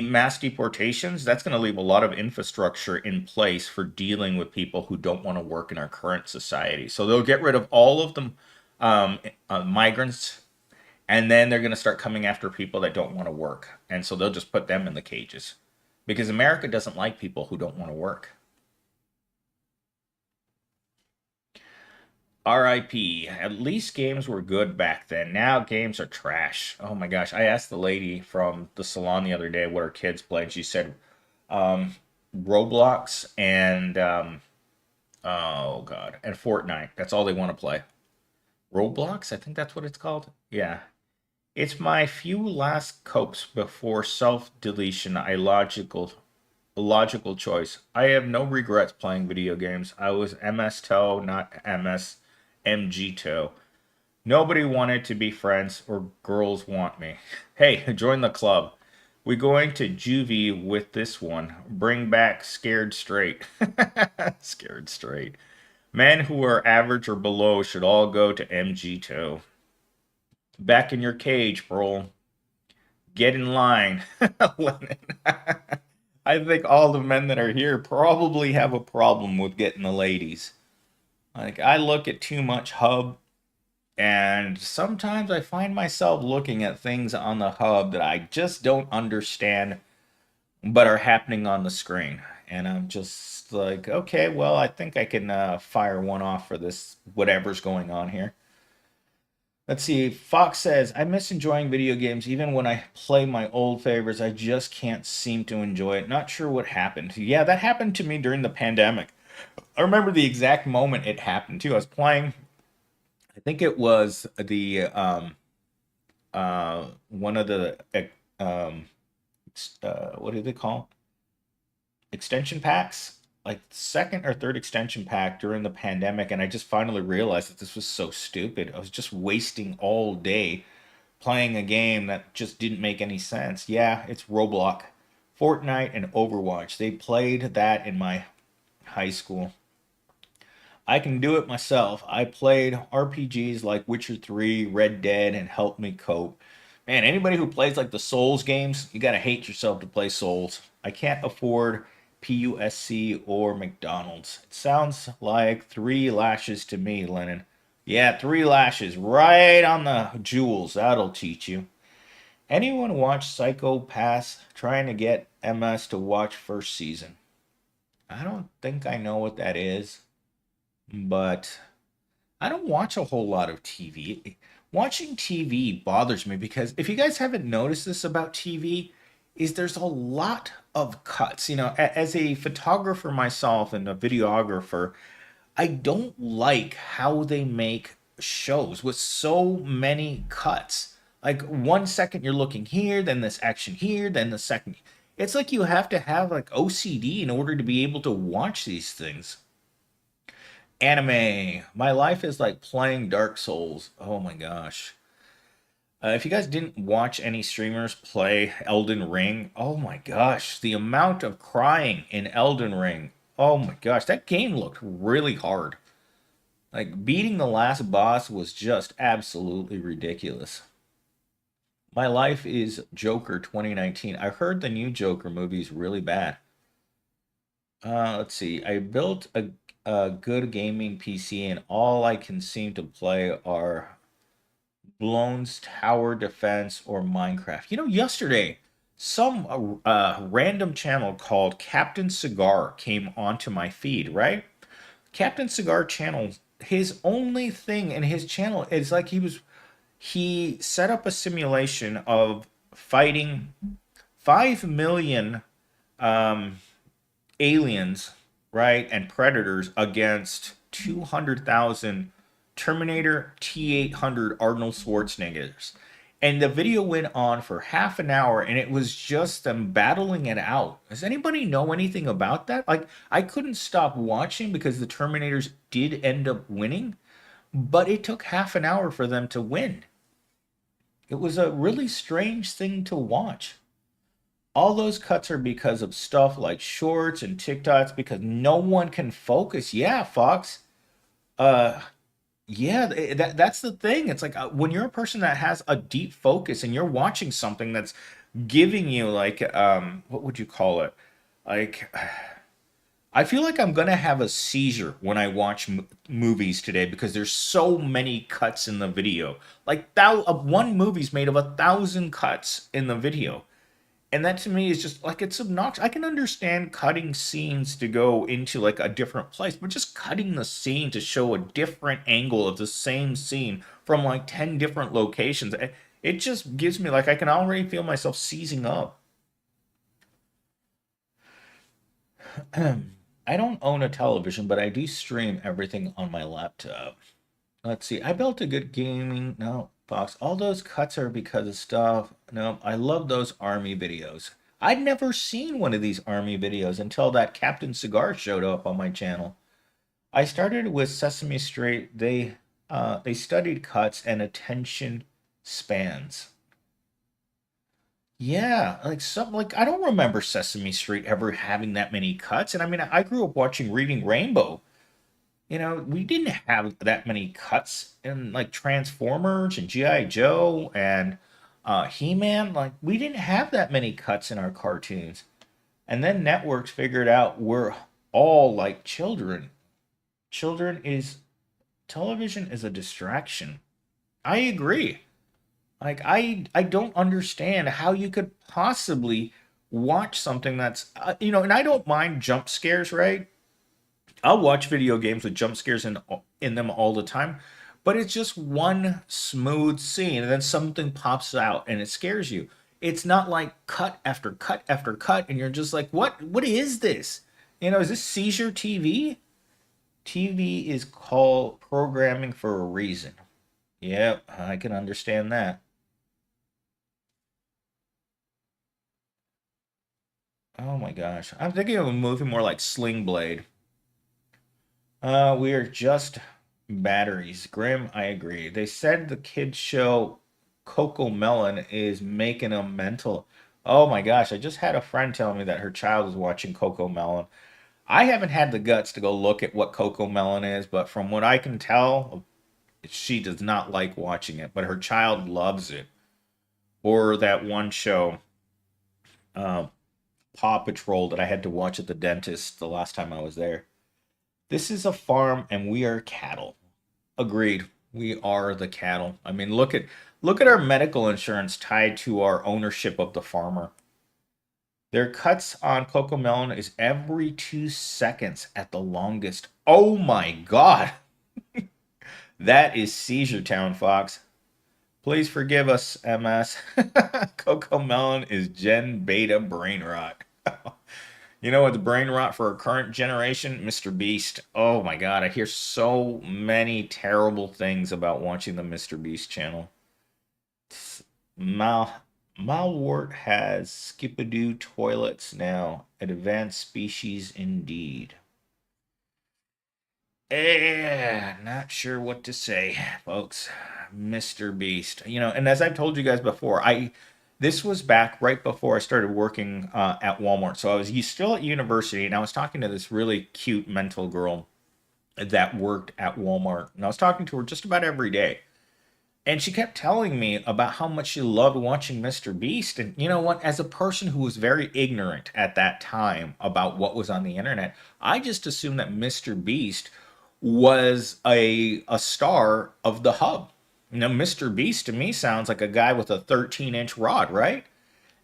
mass deportations. That's gonna leave a lot of infrastructure in place for dealing with people who don't want to work in our current society. So they'll get rid of all of them migrants, and then they're gonna start coming after people that don't want to work, and so they'll just put them in the cages because America doesn't like people who don't want to work. RIP. At least games were good back then. Now games are trash. Oh my gosh. I asked the lady from the salon the other day what her kids play, and she said um, Roblox and oh god, and Fortnite. That's all they want to play. Roblox? I think that's what it's called. Yeah. It's my few last copes before self-deletion. A logical choice. I have no regrets playing video games. I was MS Toe, not MS MG Toe. Nobody wanted to be friends or girls want me. Hey, join the club. We going to juvie with this one. Bring back scared straight. Scared straight. Men who are average or below should all go to MG2. Back in your cage, bro. Get in line. Lennon. I think all the men that are here probably have a problem with getting the ladies. Like, I look at too much hub, and sometimes I find myself looking at things on the hub that I just don't understand, but are happening on the screen. And I'm just like, okay, well, I think I can fire one off for this, whatever's going on here. Let's see. Fox says, I miss enjoying video games. Even when I play my old favorites, I just can't seem to enjoy it. Not sure what happened. Yeah, that happened to me during the pandemic. I remember the exact moment it happened too. I was playing, I think it was the one of the um what do they call extension packs, like second or third extension pack during the pandemic, and I just finally realized that this was so stupid. I was just wasting all day playing a game that just didn't make any sense. Yeah, it's Roblox, Fortnite, and Overwatch. They played that in my high school. I can do it myself. I played RPGs like Witcher 3, Red Dead, and helped me cope. Man, anybody who plays like the Souls games, you gotta hate yourself to play Souls. I can't afford PUSC or McDonald's. It sounds like three lashes to me, Lennon. Yeah, three lashes right on the jewels. That'll teach you. Anyone watch Psycho Pass trying to get MS to watch first season? I don't think I know what that is, but I don't watch a whole lot of TV. Watching TV bothers me because if you guys haven't noticed this about TV, is there's a lot of cuts. You know, as a photographer myself and a videographer, I don't like how they make shows with so many cuts. Like 1 second you're looking here, then this action here, then the second. It's like you have to have like OCD in order to be able to watch these things. Anime. My life is like playing Dark Souls. Oh my gosh. If you guys didn't watch any streamers play Elden Ring, oh my gosh, the amount of crying in Elden Ring. Oh my gosh, that game looked really hard. Like beating the last boss was just absolutely ridiculous. My life is Joker 2019. I heard the new Joker movie is really bad. Let's see. I built a good gaming PC, and all I can seem to play are Bloons Tower Defense or Minecraft. You know, yesterday, some random channel called Captain Cigar came onto my feed, right? Captain Cigar channel, his only thing in his channel is like he set up a simulation of fighting 5 million um, aliens, right, and predators against 200,000 Terminator T-800 Arnold Schwarzeneggers. And the video went on for half an hour and it was just them battling it out. Does anybody know anything about that? Like, I couldn't stop watching because the Terminators did end up winning, but it took half an hour for them to win. It was a really strange thing to watch. All those cuts are because of stuff like shorts and TikToks because no one can focus. Yeah, Fox. Uh, yeah, that's the thing. It's like when you're a person that has a deep focus and you're watching something that's giving you like what would you call it? Like I feel like I'm gonna have a seizure when I watch movies today because there's so many cuts in the video. Like one movie's made of 1,000 cuts in the video. And that to me is just like it's obnoxious. I can understand cutting scenes to go into like a different place, but just cutting the scene to show a different angle of the same scene from like 10 different locations. It just gives me like I can already feel myself seizing up. I don't own a television, but I do stream everything on my laptop. Let's see. I built a good gaming. No, Fox. All those cuts are because of stuff. No, I love those army videos. I'd never seen one of these army videos until that Captain Cigar showed up on my channel. I started with Sesame Street. They They studied cuts and attention spans. Yeah, like something like I don't remember Sesame Street ever having that many cuts. And I mean, I grew up watching Reading Rainbow. We didn't have that many cuts in like Transformers and G.I. Joe and He-Man. Like we didn't have that many cuts in our cartoons. And then networks figured out we're all like children. Children is television is a distraction. I agree. Like I don't understand how you could possibly watch something that's and I don't mind jump scares, right? I'll watch video games with jump scares in them all the time, but it's just one smooth scene and then something pops out and it scares you. It's not like cut after cut after cut and you're just like, "What is this?" Is this seizure TV? TV is called programming for a reason. Yep, I can understand that. Oh my gosh. I'm thinking of a movie more like Sling Blade. We are just batteries. Grim, I agree. They said the kids show Coco Melon is making them mental. Oh my gosh, I just had a friend tell me that her child is watching Coco Melon. I haven't had the guts to go look at what Coco Melon is, but from what I can tell, she does not like watching it, but her child loves it. Or that one show, uh, Paw Patrol, that I had to watch at the dentist the last time I was there. This is a farm and we are cattle. Agreed. We are the cattle. I mean, look at our medical insurance tied to our ownership of the farmer. Their cuts on Coco Melon is every 2 seconds at the longest. Oh my god. That is Seizure Town, Fox. Please forgive us, MS. Coco Melon is Gen Beta brain rot. You know what's brain rot for a current generation? Mr. Beast. Oh my god, I hear so many terrible things about watching the Mr. Beast channel. Mal Malwart has skippadoo toilets now. An advanced species indeed. Not sure what to say, folks. Mr. Beast. And as I've told you guys before, I this was back right before I started working at Walmart. So I was still at university, and I was talking to this really cute mental girl that worked at Walmart, and I was talking to her just about every day. And she kept telling me about how much she loved watching Mr. Beast. And you know what? As a person who was very ignorant at that time about what was on the internet, I just assumed that Mr. Beast was a star of the hub. Mr. Beast to me sounds like a guy with a 13-inch rod, right?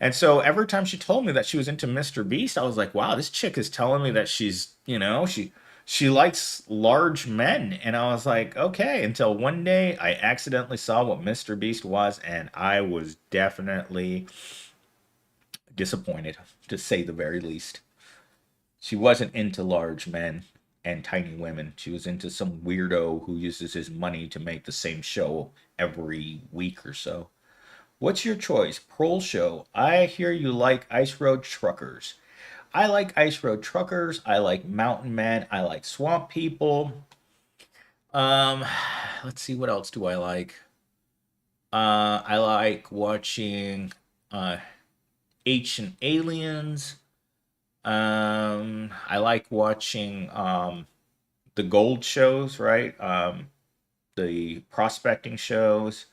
And so every time she told me that she was into Mr. Beast, I was like, wow, this chick is telling me that she likes large men. And I was like, okay, until one day I accidentally saw what Mr. Beast was, and I was definitely disappointed, to say the very least. She wasn't into large men and tiny women. She was into some weirdo who uses his money to make the same show every week or so. What's your choice? Prol show. I hear you like Ice Road Truckers. I like Ice Road Truckers. I like Mountain Men. I like Swamp People. Um, let's see, what else do I like? I like watching Ancient Aliens. I like watching the gold shows, right? The prospecting shows.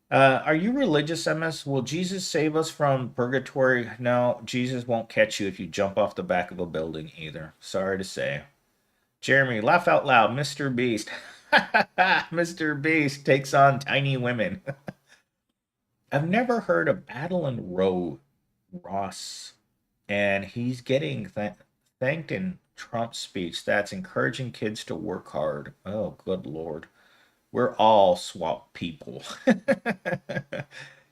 Are you religious, MS? Will Jesus save us from purgatory? No, Jesus won't catch you if you jump off the back of a building either. Sorry to say. Jeremy, laugh out loud. Mr. Beast. Mr. Beast takes on tiny women. I've never heard of Battle and Row Ross, and he's getting thanked in Trump's speech. That's encouraging kids to work hard. Oh, good lord. We're all swamp people.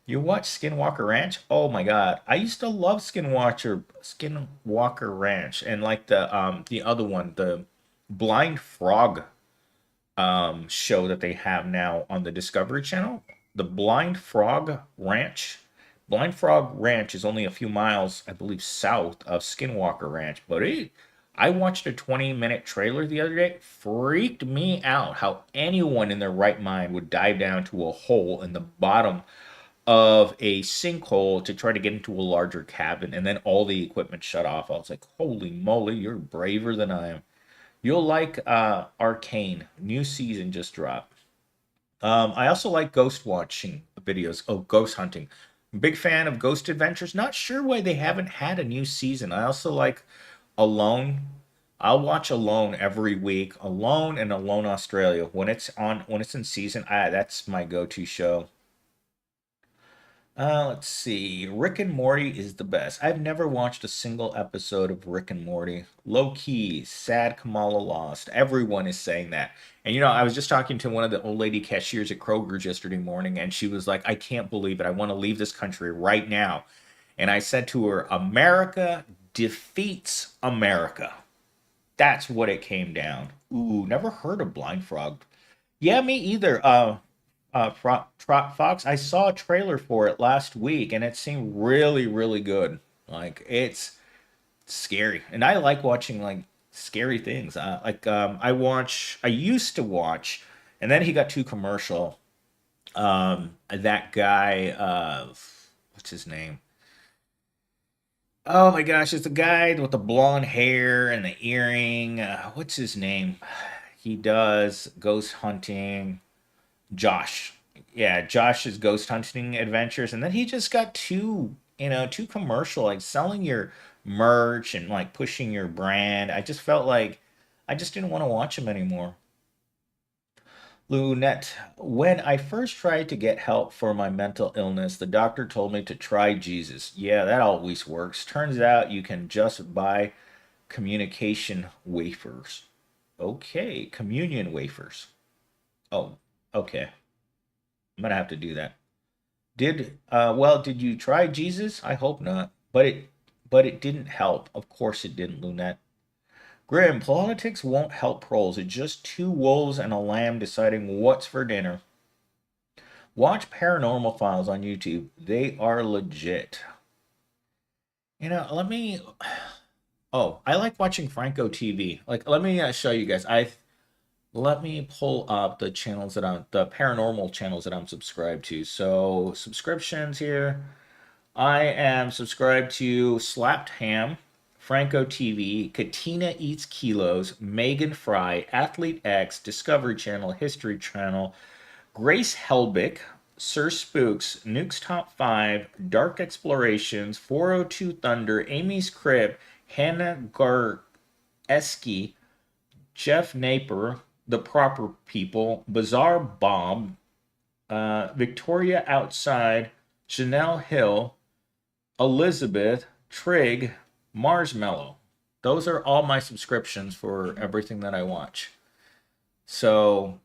You watch Skinwalker Ranch? Oh my god. I used to love Skinwalker Ranch, and like the other one, the Blind Frog show that they have now on the Discovery Channel. The Blind Frog Ranch. Blind Frog Ranch is only a few miles, I believe, south of Skinwalker Ranch, but I watched a 20-minute trailer the other day. Freaked me out how anyone in their right mind would dive down to a hole in the bottom of a sinkhole to try to get into a larger cabin, and then all the equipment shut off. I was like, holy moly, you're braver than I am. You'll like Arcane. New season just dropped. I also like ghost watching videos. Oh, ghost hunting. Big fan of Ghost Adventures. Not sure why they haven't had a new season. I also like Alone. I'll watch Alone every week. Alone and Alone Australia. When it's in season, that's my go-to show. Let's see. Rick and Morty is the best. I've never watched a single episode of Rick and Morty. Low key, sad Kamala lost. Everyone is saying that. And I was just talking to one of the old lady cashiers at Kroger's yesterday morning, and she was like, I can't believe it. I want to leave this country right now. And I said to her, America defeats America. That's what it came down. Ooh, never heard of Blind Frog. Yeah, me either. Fox. I saw a trailer for it last week, and it seemed really, really good. Like it's scary, and I like watching like scary things. I used to watch, and then he got too commercial. That guy, what's his name? Oh my gosh, it's the guy with the blonde hair and the earring. What's his name? He does ghost hunting. Josh. Yeah, Josh's ghost hunting adventures. And then he just got too commercial, like selling your merch and like pushing your brand. I just felt like I just didn't want to watch him anymore. Lunette, when I first tried to get help for my mental illness, the doctor told me to try Jesus. Yeah, that always works. Turns out you can just buy communication wafers. Okay, communion wafers. Oh, okay. I'm gonna have to do that. Did you try Jesus? I hope not. But it didn't help. Of course it didn't, Lunette. Grim, politics won't help pros. It's just two wolves and a lamb deciding what's for dinner. Watch Paranormal Files on YouTube. They are legit. Let me. Oh, I like watching Franco TV. Like, let me show you guys. Let me pull up the paranormal channels that I'm subscribed to. So subscriptions here. I am subscribed to Slapped Ham, Franco TV, Katina Eats Kilos, Megan Fry, Athlete X, Discovery Channel, History Channel, Grace Helbig, Sir Spooks, Nuke's Top 5, Dark Explorations, 402 Thunder, Amy's Crib, Hannah Garski, Jeff Naper, The Proper People, Bizarre Bob, Victoria Outside, Chanel Hill, Elizabeth, Trig, Marsmello. Those are all my subscriptions for everything that I watch. So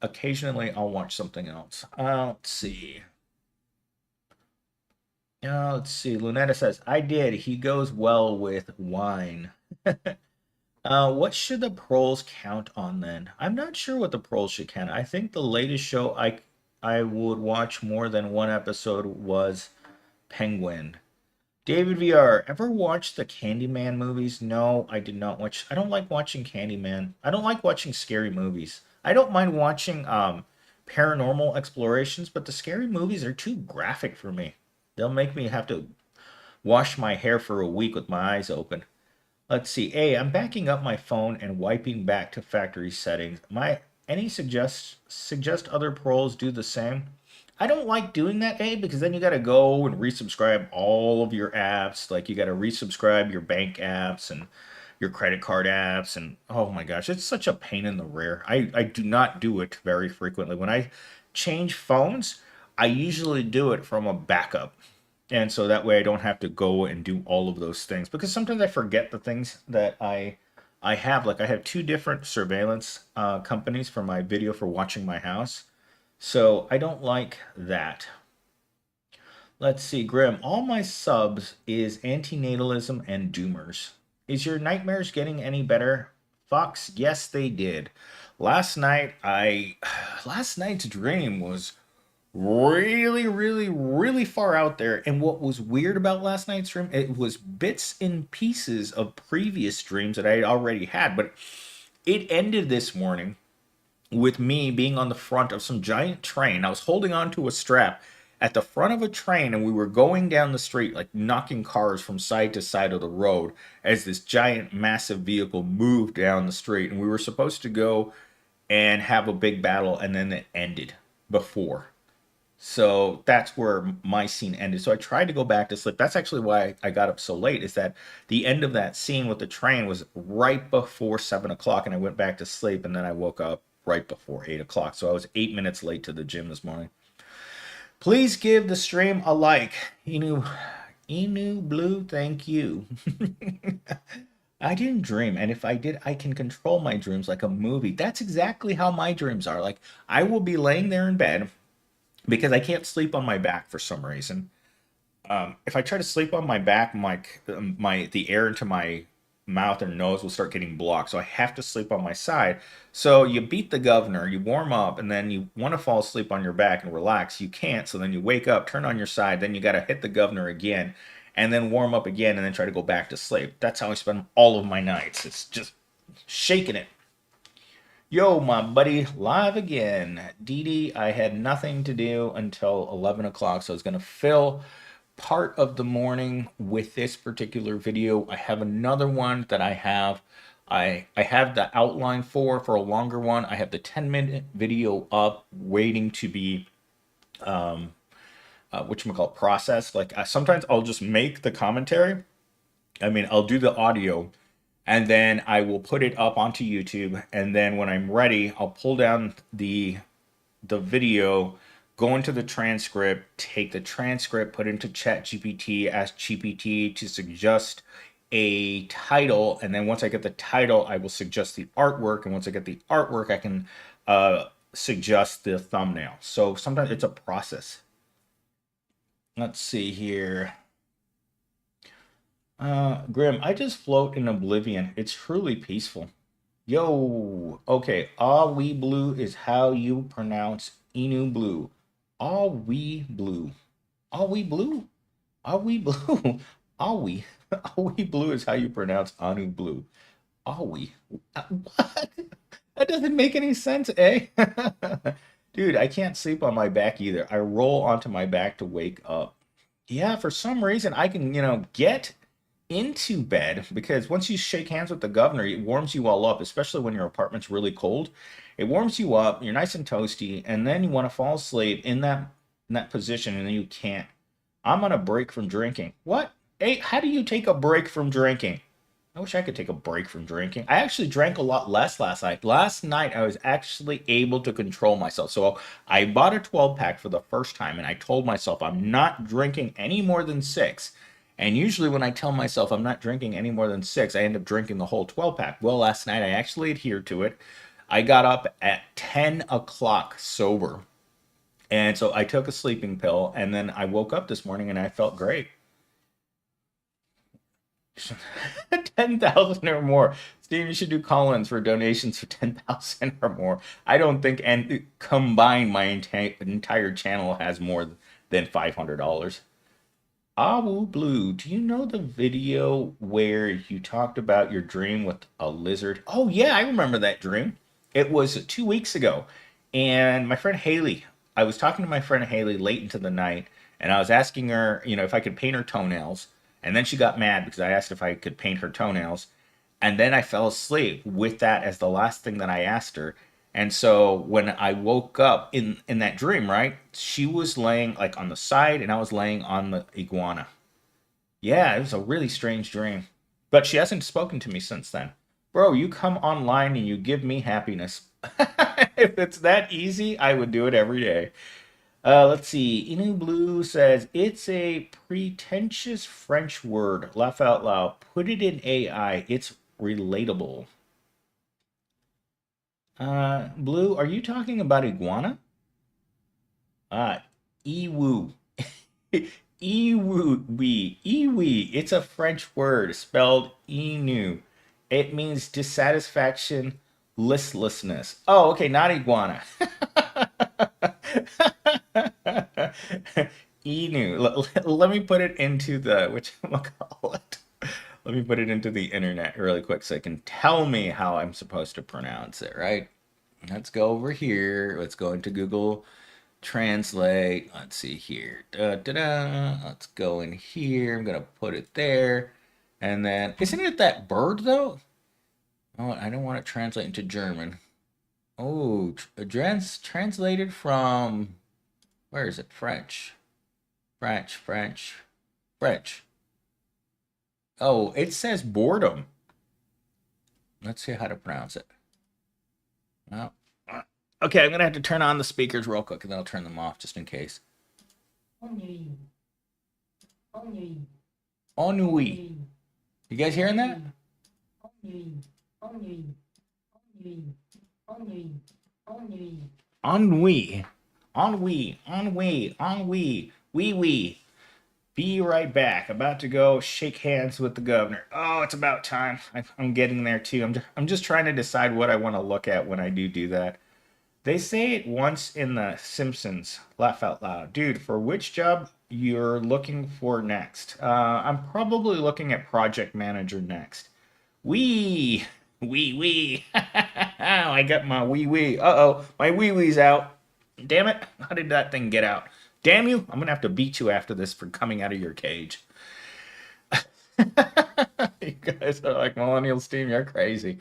occasionally I'll watch something else. Let's see. Let's see. Lunetta says, I did. He goes well with wine. What should the pros count on then? I'm not sure what the pros should count. I think the latest show I would watch more than one episode was Penguin. David VR, ever watched the Candyman movies? No, I did not watch. I don't like watching Candyman. I don't like watching scary movies. I don't mind watching paranormal explorations, but the scary movies are too graphic for me. They'll make me have to wash my hair for a week with my eyes open. Let's see. A, I'm backing up my phone and wiping back to factory settings. Any suggest other pros do the same? I don't like doing that, A, because then you got to go and resubscribe all of your apps. Like you got to resubscribe your bank apps and your credit card apps, and oh my gosh, it's such a pain in the rear. I do not do it very frequently. When I change phones, I usually do it from a backup. And so that way I don't have to go and do all of those things because sometimes I forget the things that I have. Like I have two different surveillance companies for my video for watching my house. So I don't like that. Let's see, Grim. All my subs is antinatalism and doomers. Is your nightmares getting any better? Fox, yes, they did. Last night, last night's dream was really, really, really far out there. And what was weird about last night's stream, it was bits and pieces of previous streams that I had already had, but it ended this morning with me being on the front of some giant train. I was holding on to a strap at the front of a train, and we were going down the street, like knocking cars from side to side of the road as this giant, massive vehicle moved down the street. And we were supposed to go and have a big battle, and then it ended before. So that's where my scene ended. So I tried to go back to sleep. That's actually why I got up so late, is that the end of that scene with the train was right before 7 o'clock, and I went back to sleep, and then I woke up right before 8 o'clock. So I was 8 minutes late to the gym this morning. Please give the stream a like. Inu Blue, thank you. I didn't dream, and if I did, I can control my dreams like a movie. That's exactly how my dreams are. Like, I will be laying there in bed because I can't sleep on my back for some reason. If I try to sleep on my back, my the air into my mouth and nose will start getting blocked. So I have to sleep on my side. So you beat the governor, you warm up, and then you want to fall asleep on your back and relax. You can't. So then you wake up, turn on your side, then you got to hit the governor again, and then warm up again, and then try to go back to sleep. That's how I spend all of my nights. It's just shaking it. Yo, my buddy, live again. Dee Dee, I had nothing to do until 11 o'clock, so I was going to fill part of the morning with this particular video. I have another one that I have the outline for a longer one. I have the 10-minute video up waiting to be whatchamacallit, processed. Like sometimes I'll just make the commentary. I mean, I'll do the audio and then I will put it up onto YouTube, and then when I'm ready, I'll pull down the video, go into the transcript, take the transcript, put it into Chat GPT, ask GPT to suggest a title, and then once I get the title, I will suggest the artwork, and once I get the artwork, I can suggest the thumbnail. So sometimes it's a process. Let's see here. Grim, I just float in oblivion. It's truly peaceful. Yo, okay. Ah, we blue is how you pronounce Inu blue. Ah, we blue. Ah, we blue. Ah, we blue. Ah, we. Ah, we blue is how you pronounce Anu blue. Ah, we. What? That doesn't make any sense, eh? Dude, I can't sleep on my back either. I roll onto my back to wake up. Yeah, for some reason I can, get into bed because once you shake hands with the governor, it warms you all up, especially when your apartment's really cold. It warms you up, you're nice and toasty, and then you want to fall asleep in that position, and then you can't. I'm on a break from drinking. What? Hey, how do you take a break from drinking? I wish I could take a break from drinking. I actually drank a lot less last night. Last night, I was actually able to control myself. So I bought a 12 pack for the first time, and I told myself I'm not drinking any more than six. And usually, when I tell myself I'm not drinking any more than six, I end up drinking the whole 12 pack. Well, last night, I actually adhered to it. I got up at 10 o'clock sober. And so I took a sleeping pill, and then I woke up this morning and I felt great. 10,000 or more. Steve, you should do call-ins for donations for 10,000 or more. I don't think, and combined, my entire channel has more than $500. Awu Blue, do you know the video where you talked about your dream with a lizard? Oh, yeah, I remember that dream. It was 2 weeks ago. And my friend Haley, I was talking to my friend Haley late into the night, and I was asking her, if I could paint her toenails. And then she got mad because I asked if I could paint her toenails. And then I fell asleep with that as the last thing that I asked her. And so when I woke up in that dream, right, she was laying like on the side and I was laying on the iguana. Yeah, it was a really strange dream. But she hasn't spoken to me since then. Bro, you come online and you give me happiness. If it's that easy, I would do it every day. Let's see. Inu Blue says it's a pretentious French word. Laugh out loud. Put it in AI. It's relatable. Blue, are you talking about iguana? Uh, Ewu. Ewu. Ewi. It's a French word spelled Inu. It means dissatisfaction, listlessness. Oh, okay, not iguana. Enu. Let me put it into the which call it. Let me put it into the internet really quick so it can tell me how I'm supposed to pronounce it, right? Let's go over here. Let's go into Google Translate. Let's see here. Da, da, da. Let's go in here. I'm going to put it there. And then, isn't it that bird though? Oh, I don't want to translate into German. Oh, translated from, where is it? French. French. Oh, it says boredom. Let's see how to pronounce it. Oh. Okay, I'm gonna have to turn on the speakers real quick, and then I'll turn them off just in case. Ennui. Ennui. Ennui. You guys hearing that? Ennui. Ennui. Ennui. Ennui. Ennui. Ennui. Ennui. Wee. Be right back. About to go shake hands with the governor. Oh, it's about time. I'm getting there too. I'm just trying to decide what I want to look at when I do that. They say it once in The Simpsons. Laugh out loud. Dude, for which job you're looking for next? I'm probably looking at project manager next. Wee! Wee. I got my wee. Uh-oh, my wee-wee's out. Damn it. How did that thing get out? Damn you. I'm going to have to beat you after this for coming out of your cage. You guys are like millennials team. You're crazy.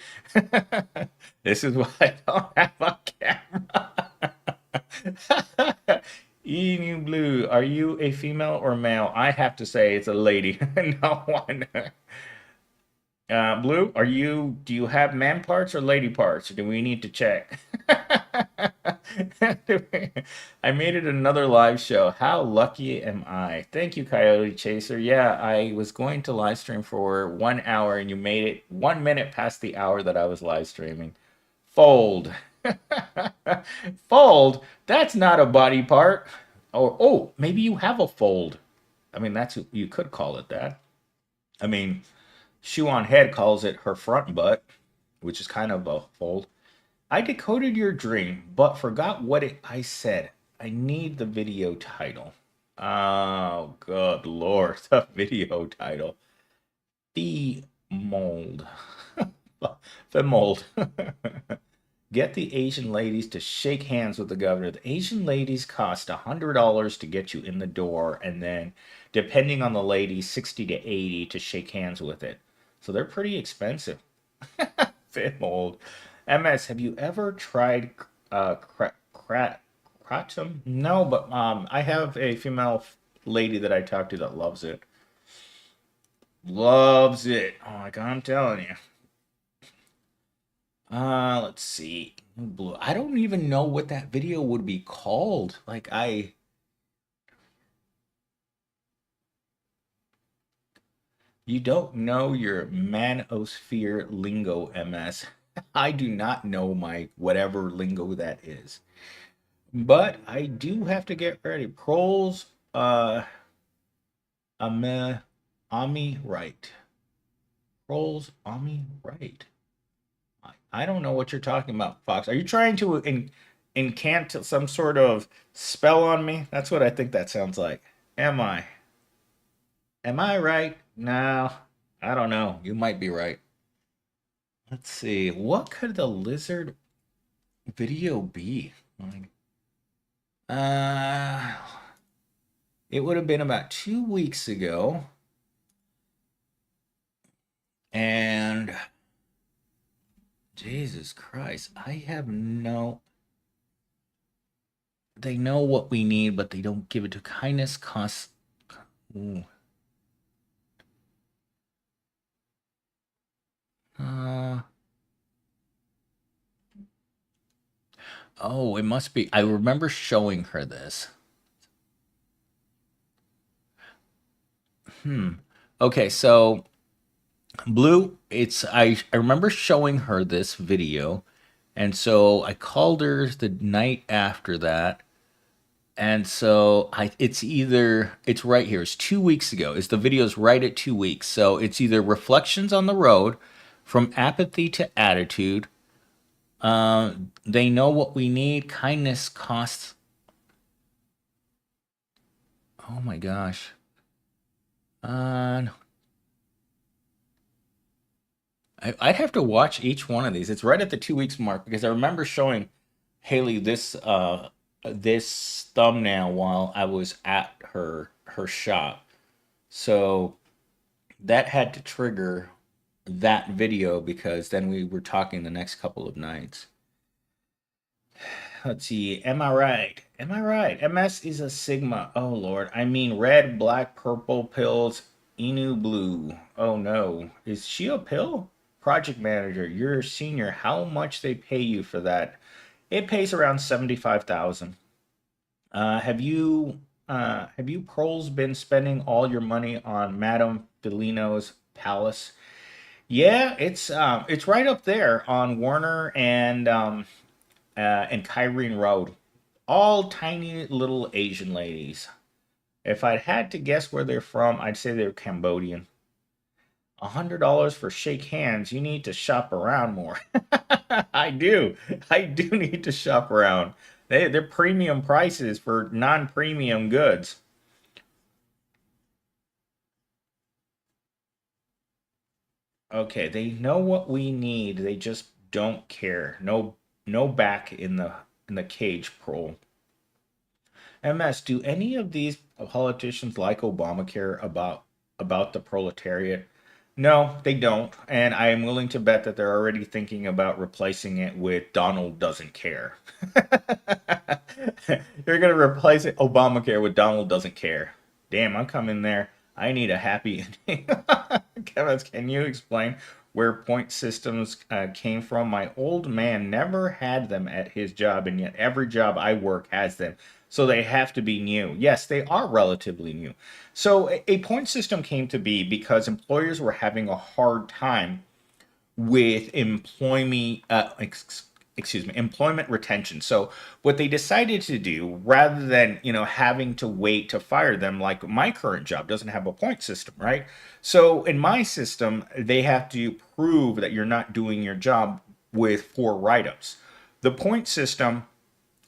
This is why I don't have a camera. Emu Blue, are you a female or male? I have to say it's a lady. No one. Blue, do you have man parts or lady parts? Or do we need to check? I made it another live show. How lucky am I? Thank you, Coyote Chaser. Yeah, I was going to live stream for 1 hour and you made it 1 minute past the hour that I was live streaming. Fold. Fold? That's not a body part. Or, oh, maybe you have a fold. I mean, you could call it that. I mean, Shoe on Head calls it her front butt, which is kind of a fold. I decoded your dream, but forgot I said. I need the video title. Oh, good lord, the video title. The mold. The mold. Get the Asian ladies to shake hands with the governor. The Asian ladies cost $100 to get you in the door, and then, depending on the lady, 60 to 80 to shake hands with it. So they're pretty expensive. Fit mold. MS, have you ever tried kratom? No, but I have a female lady that I talk to that loves it. Loves it. Oh my god, I'm telling you. Let's see. Blue. I don't even know what that video would be called. You don't know your manosphere lingo, MS. I do not know my whatever lingo that is. But I do have to get ready. Proles, Ami right. Proles, Ami right. I don't know what you're talking about, Fox. Are you trying to incant some sort of spell on me? That's what I think that sounds like. Am I? Am I right? No, I don't know. You might be right. Let's see. What could the lizard video be? Uh, it would have been about 2 weeks ago. And Jesus Christ, they know what we need, but they don't give it to kindness costs. Ooh. Oh, it must be. I remember showing her this. Okay, so Blue, I remember showing her this video, and so I called her the night after that, and so it's right here. It's 2 weeks ago. The video's right at 2 weeks. So it's either Reflections on the Road, From Apathy to Attitude. They know what we need. Kindness costs. Oh my gosh. Uh, I'd have to watch each one of these. It's right at the 2 weeks mark because I remember showing Haley this thumbnail while I was at her shop. So that had to trigger that video because then we were talking the next couple of nights. Let's see. Am I right? Am I right? MS is a Sigma. Oh Lord. I mean red, black, purple pills, Inu blue. Oh no. Is she a pill? Project manager. You're a senior. How much they pay you for that? It pays around 75,000. Have you Proles been spending all your money on Madame Felino's palace? Yeah, it's right up there on Warner and Kyrene Road. All tiny little Asian ladies. If I'd had to guess where they're from, I'd say they're Cambodian. $100 for shake hands. You need to shop around more. I do. I do need to shop around. They're premium prices for non-premium goods. Okay, they know what we need. They just don't care. No back in the cage, Pro. MS, do any of these politicians like Obamacare about the proletariat? No, they don't, and I am willing to bet that they're already thinking about replacing it with Donald doesn't care. They're gonna replace it Obamacare with Donald doesn't care. Damn, I'm coming there. I need a happy ending. Kevin, can you explain where point systems came from? My old man never had them at his job, and yet every job I work has them. So they have to be new. Yes, they are relatively new. So a point system came to be because employers were having a hard time with employment retention. So what they decided to do, rather than having to wait to fire them, like my current job doesn't have a point system, right? So in my system, they have to prove that you're not doing your job with 4 write-ups. The point system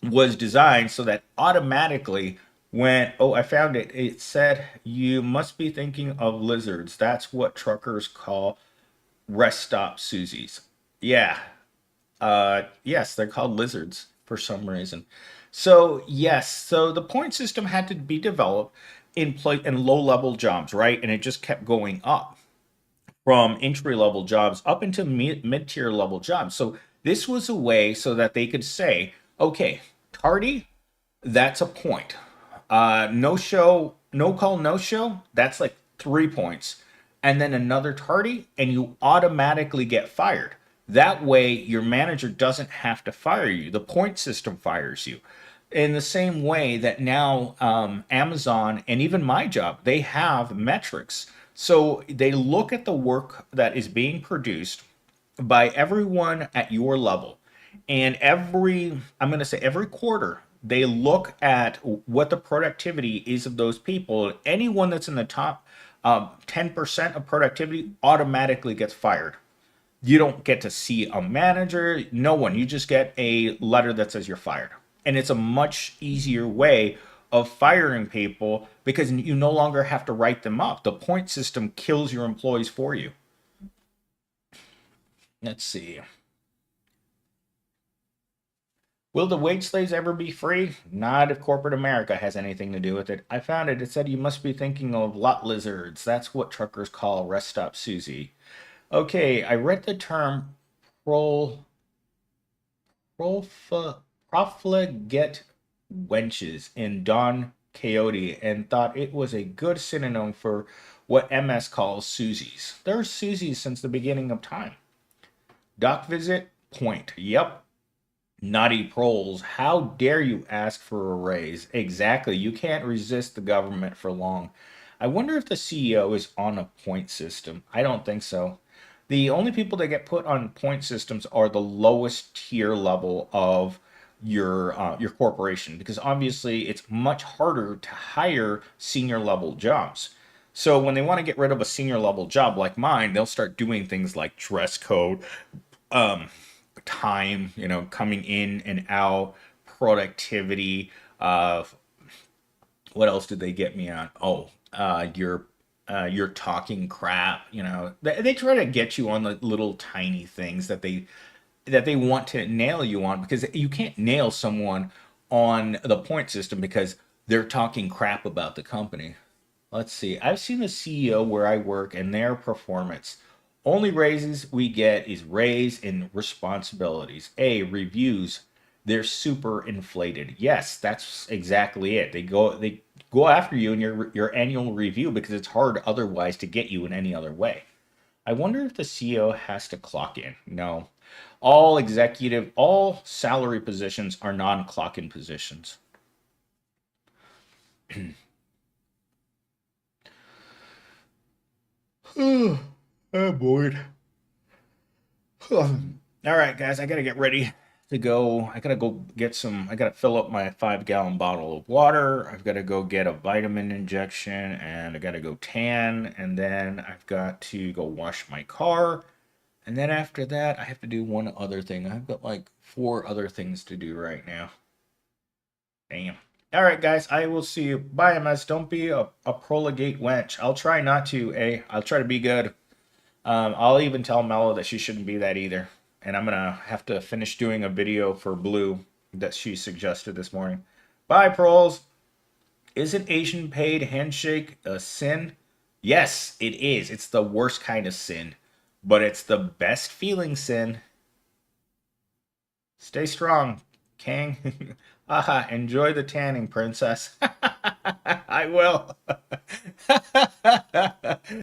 was designed so that automatically when I found it, it said you must be thinking of lizards. That's what truckers call rest stop Susies. Yeah. Yes, they're called lizards for some reason. So yes, so the point system had to be developed in low level jobs, right? And it just kept going up from entry level jobs up into mid tier level jobs. So this was a way so that they could say, okay, tardy, that's a point. No show, no call, no show, that's like 3 points. And then another tardy, and you automatically get fired. That way, your manager doesn't have to fire you. The point system fires you. In the same way that now Amazon and even my job, they have metrics. So they look at the work that is being produced by everyone at your level. And I'm going to say every quarter, they look at what the productivity is of those people. Anyone that's in the top 10% of productivity automatically gets fired. You don't get to see a manager, no one. You just get a letter that says you're fired. And it's a much easier way of firing people because you no longer have to write them up. The point system kills your employees for you. Let's see. Will the wage slaves ever be free? Not if corporate America has anything to do with it. I found it. It said you must be thinking of lot lizards. That's what truckers call rest stop Susie. Okay, I read the term pro profligate wenches in Don Quixote and thought it was a good synonym for what MS calls Susies. There's Susies since the beginning of time. Doc visit? Point. Yep. Naughty proles, how dare you ask for a raise? Exactly. You can't resist the government for long. I wonder if the CEO is on a point system. I don't think so. The only people that get put on point systems are the lowest tier level of your corporation because obviously it's much harder to hire senior level jobs. So when they want to get rid of a senior level job like mine, they'll start doing things like dress code, um, time, coming in and out, productivity, uh, What else did they get me on? Oh, you're talking crap. You know, they try to get you on the little tiny things that they want to nail you on, because you can't nail someone on the point system because they're talking crap about the company. Let's see. I've seen the CEO where I work and their performance. Only raises we get is raise in responsibilities. Reviews. They're super inflated. Yes, that's exactly it. They go after you in your annual review because it's hard otherwise to get you in any other way. I wonder if the CEO has to clock in. No. All salary positions are non-clock in positions. I'm bored. All right, guys, I gotta get ready to go. I gotta go get some. I gotta fill up my 5 gallon bottle of water. I've gotta go get a vitamin injection, and I gotta go tan, and then I've got to go wash my car. And then after that, I have to do one other thing. I've got like 4 other things to do right now. Damn. All right, guys, I will see you. Bye, MS. Don't be a profligate wench. I'll try not to, eh? I'll try to be good. I'll even tell Mello that she shouldn't be that either. And I'm gonna have to finish doing a video for Blue that she suggested this morning. Bye, proles. Isn't Asian paid handshake a sin? Yes, it is. It's the worst kind of sin, but it's the best feeling sin. Stay strong, Kang. Aha, enjoy the tanning, princess. I will.